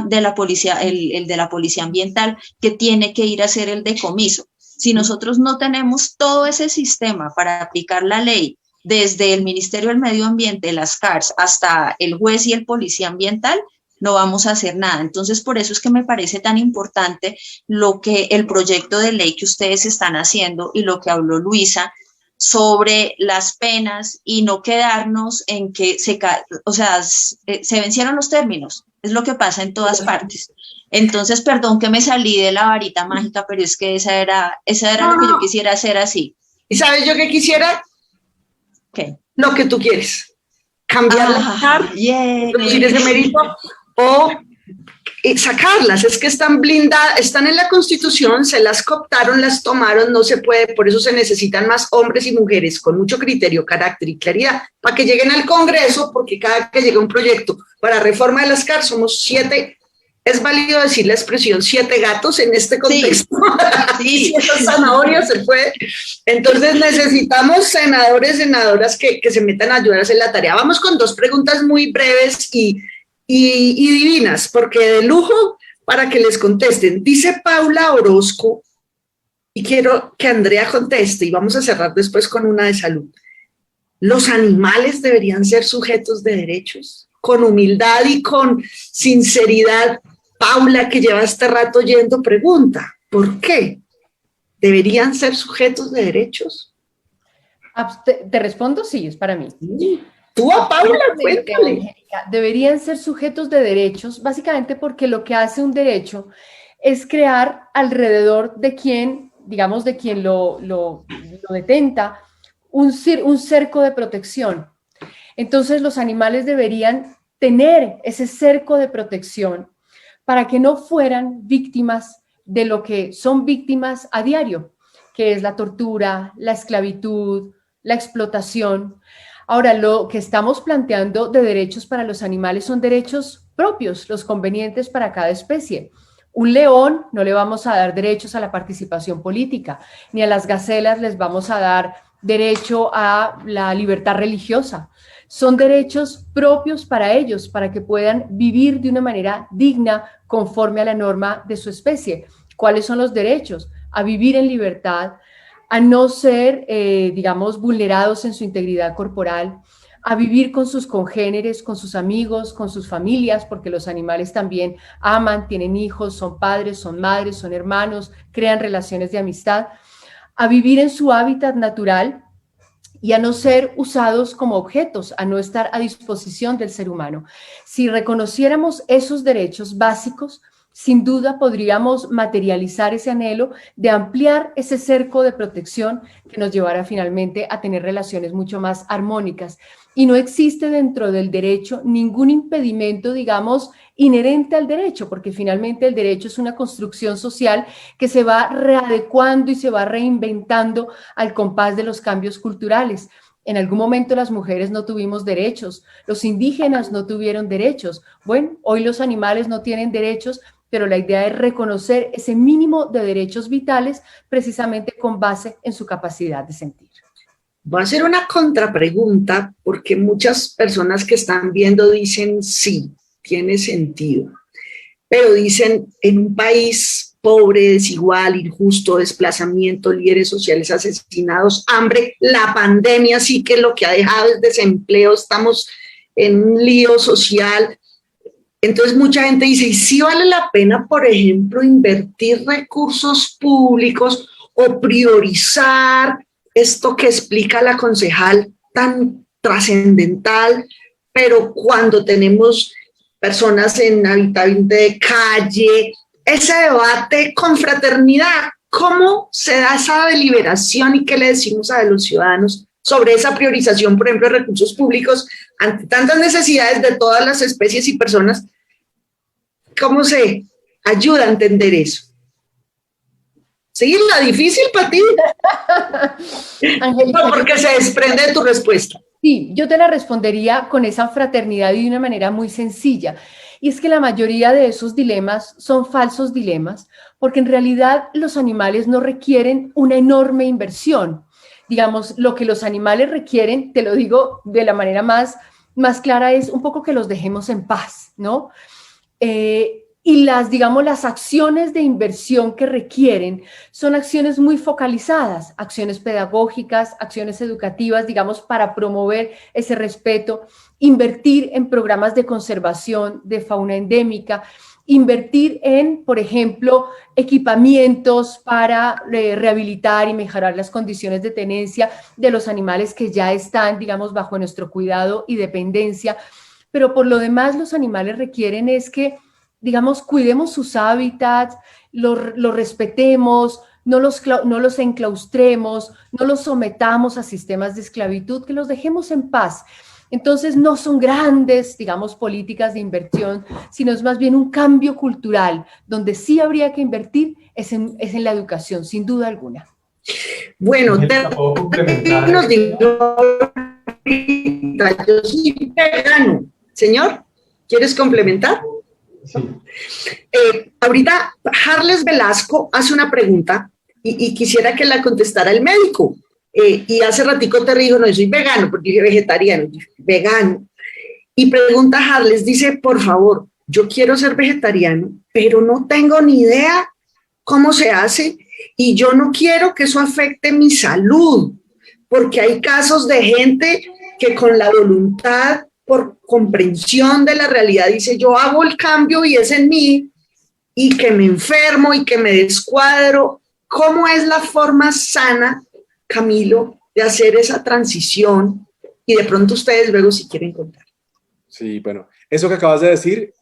de la policía, el de la policía ambiental, que tiene que ir a hacer el decomiso. Si nosotros no tenemos todo ese sistema para aplicar la ley, desde el Ministerio del Medio Ambiente, las CARS, hasta el juez y el policía ambiental, no vamos a hacer nada. Entonces, por eso es que me parece tan importante el proyecto de ley que ustedes están haciendo y lo que habló Luisa sobre las penas, y no quedarnos en que se vencieron los términos. Es lo que pasa en todas partes. Entonces, perdón que me salí de la varita mágica, pero es que esa era lo que yo quisiera hacer así. ¿Y sabes yo qué quisiera? ¿Qué? Lo que tú quieres. Cambiar las CAR, reducir ese mérito, o sacarlas. Es que están blindadas, están en la Constitución, se las cooptaron, las tomaron, no se puede, por eso se necesitan más hombres y mujeres con mucho criterio, carácter y claridad para que lleguen al Congreso, porque cada que llega un proyecto para reforma de las CAR somos 7, es válido decir la expresión 7 gatos en este contexto. Sí. 7 zanahorias se puede. Entonces necesitamos senadores, senadoras que se metan a ayudar a hacer la tarea. Vamos con 2 preguntas muy breves y divinas, porque de lujo, para que les contesten. Dice Paula Orozco, y quiero que Andrea conteste, y vamos a cerrar después con una de salud. ¿Los animales deberían ser sujetos de derechos? Con humildad y con sinceridad, Paula, que lleva este rato oyendo, pregunta, ¿por qué? ¿Deberían ser sujetos de derechos? ¿Te respondo? Sí, es para mí. Sí. Tú a Paula, cuéntale. Deberían ser sujetos de derechos, básicamente porque lo que hace un derecho es crear alrededor de quien, digamos, de quien lo detenta, un cerco de protección. Entonces los animales deberían tener ese cerco de protección para que no fueran víctimas de lo que son víctimas a diario, que es la tortura, la esclavitud, la explotación. Ahora, lo que estamos planteando de derechos para los animales son derechos propios, los convenientes para cada especie. Un león no le vamos a dar derechos a la participación política, ni a las gacelas les vamos a dar derecho a la libertad religiosa. Son derechos propios para ellos, para que puedan vivir de una manera digna conforme a la norma de su especie. ¿Cuáles son los derechos? A vivir en libertad, a no ser, digamos, vulnerados en su integridad corporal, a vivir con sus congéneres, con sus amigos, con sus familias, porque los animales también aman, tienen hijos, son padres, son madres, son hermanos, crean relaciones de amistad, a vivir en su hábitat natural y a no ser usados como objetos, a no estar a disposición del ser humano. Si reconociéramos esos derechos básicos, sin duda podríamos materializar ese anhelo de ampliar ese cerco de protección que nos llevará finalmente a tener relaciones mucho más armónicas. Y no existe dentro del derecho ningún impedimento, digamos, inherente al derecho, porque finalmente el derecho es una construcción social que se va readecuando y se va reinventando al compás de los cambios culturales. En algún momento las mujeres no tuvimos derechos, los indígenas no tuvieron derechos. Bueno, hoy los animales no tienen derechos, pero la idea es reconocer ese mínimo de derechos vitales precisamente con base en su capacidad de sentir. Voy a hacer una contrapregunta porque muchas personas que están viendo dicen sí, tiene sentido, pero dicen en un país pobre, desigual, injusto, desplazamiento, líderes sociales asesinados, hambre, la pandemia sí que lo que ha dejado es desempleo, estamos en un lío social. Entonces mucha gente dice, ¿y sí vale la pena, por ejemplo, invertir recursos públicos o priorizar esto que explica la concejal tan trascendental, pero cuando tenemos personas en habitabilidad de calle, ese debate con fraternidad, ¿cómo se da esa deliberación y qué le decimos a los ciudadanos sobre esa priorización, por ejemplo, de recursos públicos ante tantas necesidades de todas las especies y personas? ¿Cómo se ayuda a entender eso? ¿Sí? ¿La difícil para ti? Angélica, no, porque se desprende de tu respuesta. Sí, yo te la respondería con esa fraternidad y de una manera muy sencilla. Y es que la mayoría de esos dilemas son falsos dilemas, porque en realidad los animales no requieren una enorme inversión. Digamos, lo que los animales requieren, te lo digo de la manera más clara, es un poco que los dejemos en paz, ¿no? Y digamos, las acciones de inversión que requieren son acciones muy focalizadas, acciones pedagógicas, acciones educativas, digamos, para promover ese respeto, invertir en programas de conservación de fauna endémica, invertir en, por ejemplo, equipamientos para rehabilitar y mejorar las condiciones de tenencia de los animales que ya están, digamos, bajo nuestro cuidado y dependencia. Pero por lo demás, los animales requieren es que, digamos, cuidemos sus hábitats, los respetemos, no los enclaustremos, no los sometamos a sistemas de esclavitud, que los dejemos en paz. Entonces no son grandes, digamos, políticas de inversión, sino es más bien un cambio cultural, donde sí habría que invertir es en la educación, sin duda alguna. Bueno, ¿puedo complementar? Yo soy vegano. Señor, ¿quieres complementar? Sí. Ahorita Harles Velasco hace una pregunta y quisiera que la contestara el médico. Y hace ratico te dijo, no, yo soy vegano, porque dije vegetariano, vegano. Y pregunta Harles, dice, por favor, yo quiero ser vegetariano, pero no tengo ni idea cómo se hace y yo no quiero que eso afecte mi salud, porque hay casos de gente que con la voluntad, por comprensión de la realidad, dice, yo hago el cambio y es en mí, y que me enfermo y que me descuadro. ¿Cómo es la forma sana, Camilo, de hacer esa transición? Y de pronto ustedes luego si quieren contar. Sí, bueno, eso que acabas de decir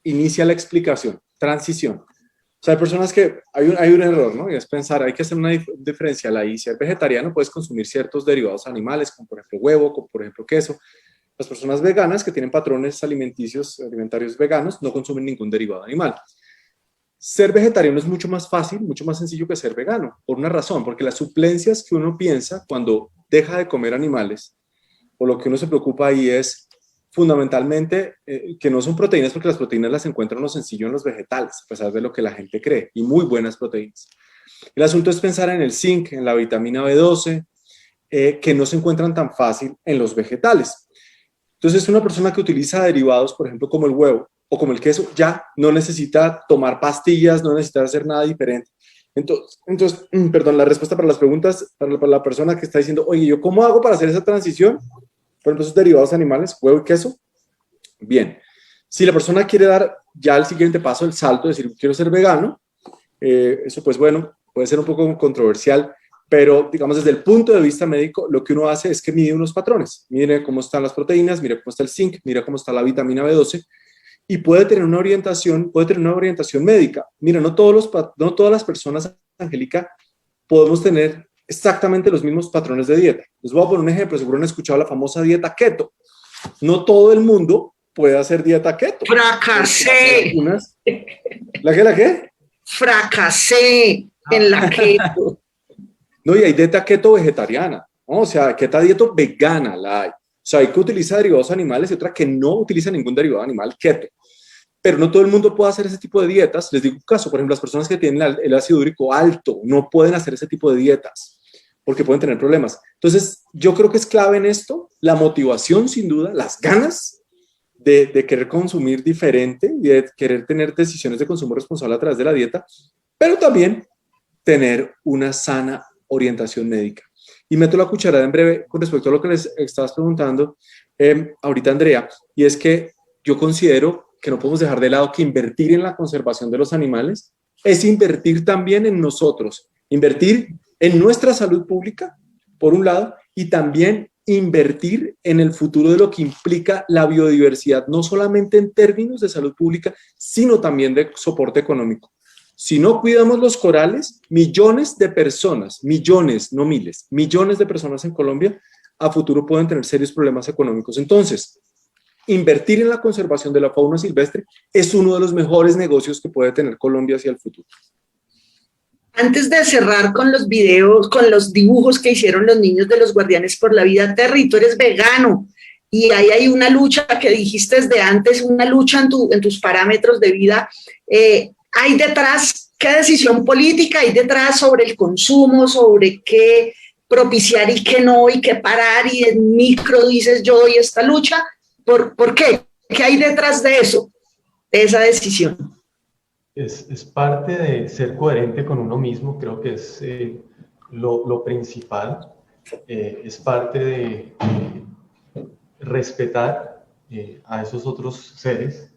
inicia la explicación, transición. O sea, hay personas que hay un error, ¿no? Y es pensar, hay que hacer una diferencial ahí. Si eres vegetariano, puedes consumir ciertos derivados animales, como por ejemplo huevo, como por ejemplo queso. Las personas veganas que tienen patrones alimentarios veganos no consumen ningún derivado animal. Ser vegetariano es mucho más fácil, mucho más sencillo que ser vegano, por una razón, porque las suplencias que uno piensa cuando deja de comer animales, o lo que uno se preocupa ahí es fundamentalmente que no son proteínas, porque las proteínas las encuentran lo sencillo en los vegetales, a pesar de lo que la gente cree, y muy buenas proteínas. El asunto es pensar en el zinc, en la vitamina B12, que no se encuentran tan fácil en los vegetales. Entonces, una persona que utiliza derivados, por ejemplo, como el huevo o como el queso, ya no necesita tomar pastillas, no necesita hacer nada diferente. Entonces, perdón, la respuesta para las preguntas, para la persona que está diciendo, oye, ¿yo cómo hago para hacer esa transición? Por ejemplo, esos derivados animales, huevo y queso. Bien, si la persona quiere dar ya el siguiente paso, el salto, decir, quiero ser vegano, eso pues bueno, puede ser un poco controversial, pero digamos desde el punto de vista médico, lo que uno hace es que mide unos patrones. Mire cómo están las proteínas, mire cómo está el zinc, mire cómo está la vitamina B12, y puede tener una orientación médica. Mira, no todas las personas, Angélica, podemos tener exactamente los mismos patrones de dieta. Les voy a poner un ejemplo, seguro han escuchado la famosa dieta keto. No todo el mundo puede hacer dieta keto. Fracasé. ¿La qué? Fracasé en la keto. No, y hay dieta keto vegetariana, ¿no? O sea, dieta vegana la hay. O sea, hay que utilizar derivados animales y otra que no utiliza ningún derivado animal keto. Pero no todo el mundo puede hacer ese tipo de dietas. Les digo un caso, por ejemplo, las personas que tienen el ácido úrico alto no pueden hacer ese tipo de dietas porque pueden tener problemas. Entonces, yo creo que es clave en esto la motivación, sin duda, las ganas de querer consumir diferente y de querer tener decisiones de consumo responsable a través de la dieta, pero también tener una sana orientación médica. Y meto la cucharada en breve con respecto a lo que les estabas preguntando ahorita, Andrea, y es que yo considero que no podemos dejar de lado que invertir en la conservación de los animales es invertir también en nosotros, invertir en nuestra salud pública, por un lado, y también invertir en el futuro de lo que implica la biodiversidad, no solamente en términos de salud pública, sino también de soporte económico. Si no cuidamos los corales, millones de personas, millones, no miles, millones de personas en Colombia a futuro pueden tener serios problemas económicos. Entonces, invertir en la conservación de la fauna silvestre es uno de los mejores negocios que puede tener Colombia hacia el futuro. Antes de cerrar con los videos, con los dibujos que hicieron los niños de los Guardianes por la Vida, Terry, tú eres vegano y ahí hay una lucha que dijiste desde antes, una lucha en tus parámetros de vida. ¿Hay detrás qué decisión política hay detrás sobre el consumo, sobre qué propiciar y qué no, y qué parar? Y en micro dices, yo doy esta lucha. ¿Por qué? ¿Qué hay detrás de eso, de esa decisión? Es parte de ser coherente con uno mismo, creo que es lo principal. Es parte de respetar a esos otros seres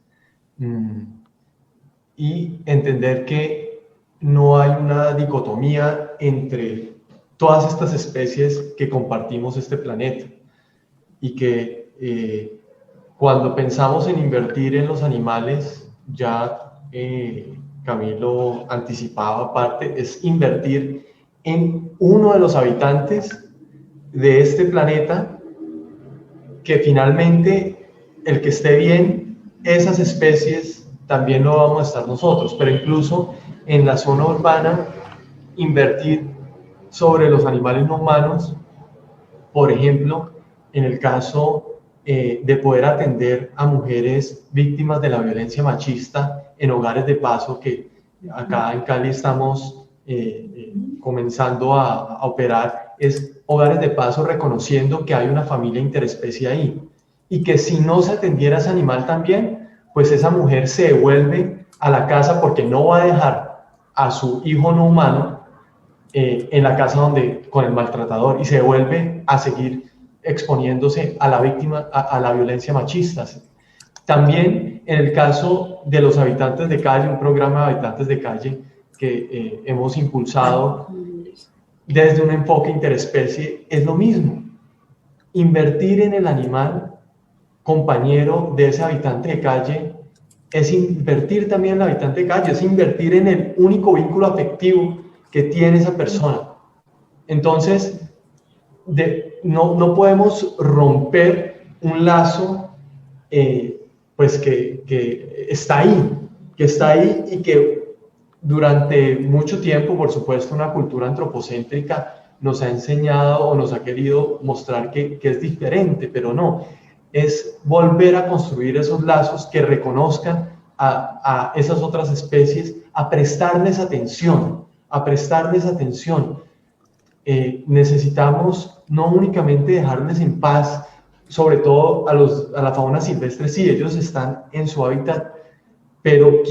y entender que no hay una dicotomía entre todas estas especies que compartimos este planeta y que cuando pensamos en invertir en los animales, ya Camilo anticipaba parte, es invertir en uno de los habitantes de este planeta, que finalmente el que esté bien, esas especies también lo vamos a estar nosotros, pero incluso en la zona urbana, invertir sobre los animales no humanos, por ejemplo, en el caso de poder atender a mujeres víctimas de la violencia machista en hogares de paso, que acá en Cali estamos comenzando a operar, es hogares de paso reconociendo que hay una familia interespecie ahí y que si no se atendiera a ese animal también, pues esa mujer se devuelve a la casa porque no va a dejar a su hijo no humano en la casa con el maltratador, y se devuelve a seguir exponiéndose a la víctima, a la violencia machista. También en el caso de los habitantes de calle, un programa de habitantes de calle que hemos impulsado desde un enfoque interespecie, es lo mismo. Invertir en el animal compañero de ese habitante de calle es invertir también en el habitante de calle, es invertir en el único vínculo afectivo que tiene esa persona. Entonces, no podemos romper un lazo pues que está ahí y que durante mucho tiempo, por supuesto, una cultura antropocéntrica nos ha enseñado o nos ha querido mostrar que es diferente, pero no, es volver a construir esos lazos que reconozcan a esas otras especies, a prestarles atención. Necesitamos no únicamente dejarles en paz, sobre todo a la fauna silvestre, sí, ellos están en su hábitat, pero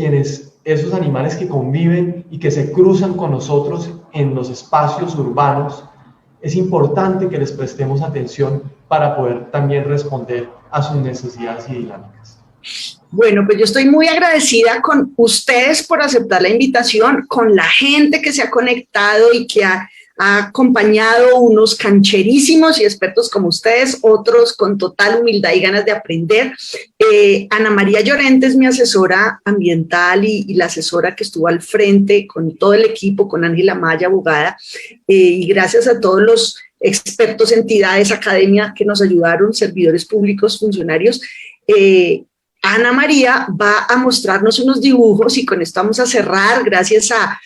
esos animales que conviven y que se cruzan con nosotros en los espacios urbanos, es importante que les prestemos atención para poder también responder a sus necesidades y dinámicas. Bueno, pues yo estoy muy agradecida con ustedes por aceptar la invitación, con la gente que se ha conectado y que ha acompañado, unos cancherísimos y expertos como ustedes, otros con total humildad y ganas de aprender. Ana María Llorente es mi asesora ambiental y la asesora que estuvo al frente con todo el equipo, con Ángela Maya, abogada, y gracias a todos los expertos, entidades, academia que nos ayudaron, servidores públicos, funcionarios. Ana María va a mostrarnos unos dibujos y con esto vamos a cerrar, gracias a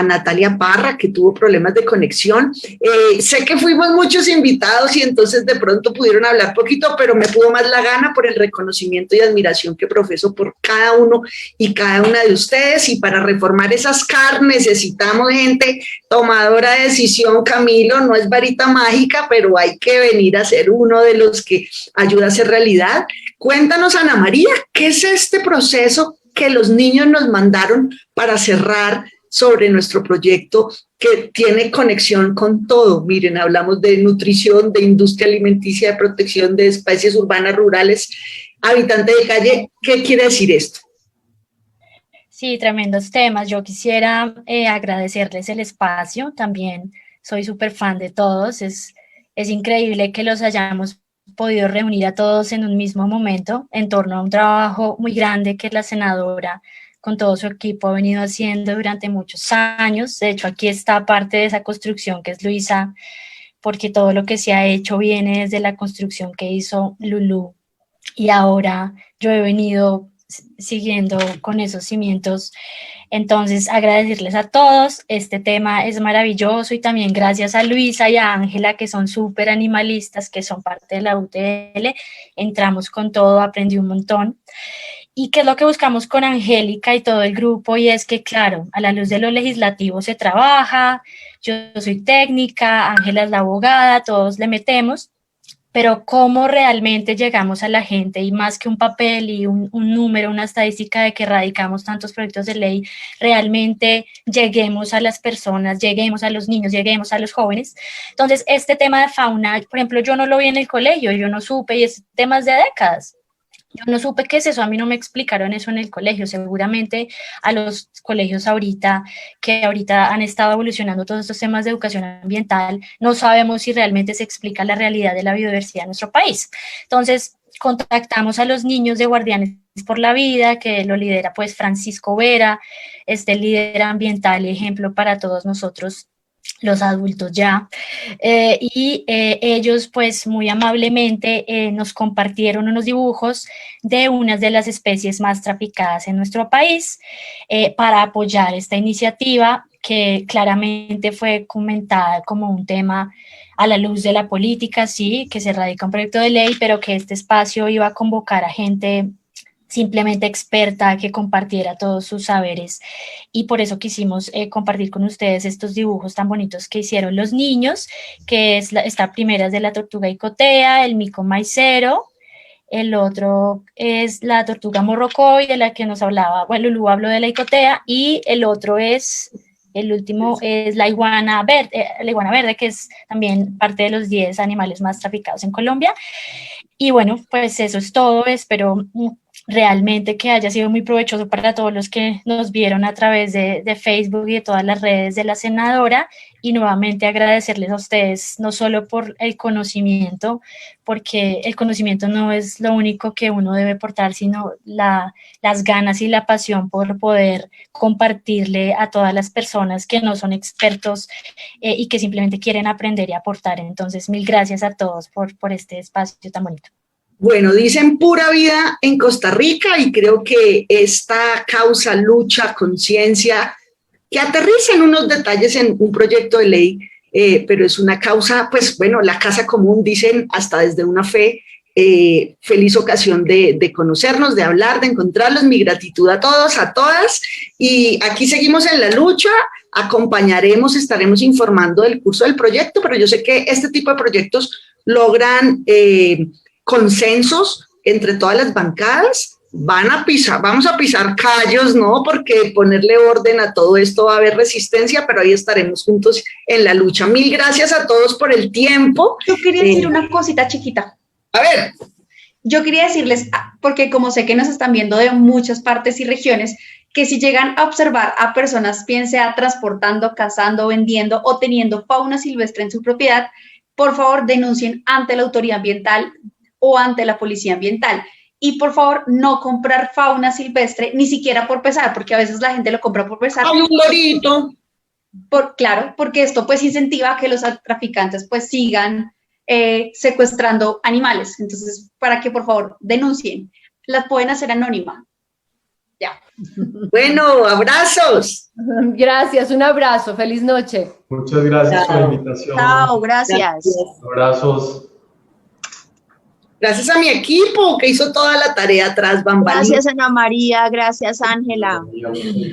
Natalia Parra, que tuvo problemas de conexión. Sé que fuimos muchos invitados y entonces de pronto pudieron hablar poquito, pero me pudo más la gana por el reconocimiento y admiración que profeso por cada uno y cada una de ustedes. Y para reformar esas carnes necesitamos gente tomadora de decisión. Camilo, no es varita mágica, pero hay que venir a ser uno de los que ayuda a hacer realidad. Cuéntanos, Ana María, ¿qué es este proceso que los niños nos mandaron para cerrar sobre nuestro proyecto que tiene conexión con todo? Miren, hablamos de nutrición, de industria alimenticia, de protección de especies urbanas, rurales, habitante de calle, ¿qué quiere decir esto? Sí, tremendos temas. Yo quisiera agradecerles el espacio. También soy súper fan de todos. Es increíble que los hayamos podido reunir a todos en un mismo momento en torno a un trabajo muy grande que la senadora con todo su equipo ha venido haciendo durante muchos años. De hecho, aquí está parte de esa construcción que es Luisa, porque todo lo que se ha hecho viene desde la construcción que hizo Lulú. Y ahora yo he venido siguiendo con esos cimientos. Entonces, agradecerles a todos. Este tema es maravilloso y también gracias a Luisa y a Ángela, que son súper animalistas, que son parte de la UTL. Entramos con todo, aprendí un montón. ¿Y qué es lo que buscamos con Angélica y todo el grupo? Y es que, claro, a la luz de lo legislativo se trabaja, yo soy técnica, Ángela es la abogada, todos le metemos, pero cómo realmente llegamos a la gente y más que un papel y un número, una estadística de que radicamos tantos proyectos de ley, realmente lleguemos a las personas, lleguemos a los niños, lleguemos a los jóvenes. Entonces, este tema de fauna, por ejemplo, yo no lo vi en el colegio, yo no supe, y es temas de décadas. Yo no supe qué es eso, a mí no me explicaron eso en el colegio. Seguramente a los colegios que ahorita han estado evolucionando todos estos temas de educación ambiental, no sabemos si realmente se explica la realidad de la biodiversidad en nuestro país. Entonces, contactamos a los niños de Guardianes por la Vida, que lo lidera pues Francisco Vera, este líder ambiental y ejemplo para todos nosotros, los adultos ya, ellos pues muy amablemente nos compartieron unos dibujos de unas de las especies más traficadas en nuestro país para apoyar esta iniciativa que claramente fue comentada como un tema a la luz de la política, sí, que se radica un proyecto de ley, pero que este espacio iba a convocar a gente simplemente experta que compartiera todos sus saberes, y por eso quisimos compartir con ustedes estos dibujos tan bonitos que hicieron los niños, que es esta primera es de la tortuga icotea, el mico maicero, el otro es la tortuga morrocoy, de la que nos hablaba, bueno, Lulú habló de la icotea, y el otro es, el último es la iguana verde, que es también parte de los 10 animales más traficados en Colombia. Y bueno, pues eso es todo, espero realmente que haya sido muy provechoso para todos los que nos vieron a través de Facebook y de todas las redes de la senadora, y nuevamente agradecerles a ustedes no solo por el conocimiento, porque el conocimiento no es lo único que uno debe portar, sino las ganas y la pasión por poder compartirle a todas las personas que no son expertos y que simplemente quieren aprender y aportar. Entonces, mil gracias a todos por este espacio tan bonito. Bueno, dicen pura vida en Costa Rica, y creo que esta causa, lucha, conciencia, que aterriza en unos detalles en un proyecto de ley, pero es una causa, pues bueno, la casa común, dicen hasta desde una fe, feliz ocasión de conocernos, de hablar, de encontrarlos. Mi gratitud a todos, a todas, y aquí seguimos en la lucha, acompañaremos, estaremos informando del curso del proyecto, pero yo sé que este tipo de proyectos logran consensos entre todas las bancadas. Vamos a pisar callos, ¿no? Porque ponerle orden a todo esto va a haber resistencia, pero ahí estaremos juntos en la lucha. Mil gracias a todos por el tiempo. Yo quería decir una cosita chiquita. A ver. Yo quería decirles, porque como sé que nos están viendo de muchas partes y regiones, que si llegan a observar a personas, bien sea transportando, cazando, vendiendo o teniendo fauna silvestre en su propiedad, por favor denuncien ante la autoridad ambiental o ante la policía ambiental. Y por favor, no comprar fauna silvestre, ni siquiera por pesar, porque a veces la gente lo compra por pesar. ¡Ay, un lorito! Claro, porque esto pues incentiva a que los traficantes pues sigan secuestrando animales. Entonces, para que por favor denuncien. Las pueden hacer anónima. Ya. Bueno, abrazos. Gracias, un abrazo, feliz noche. Muchas gracias por la invitación. Chao, gracias. Abrazos. Gracias a mi equipo que hizo toda la tarea atrás, bambalina. Gracias, Ana María, gracias, Ángela.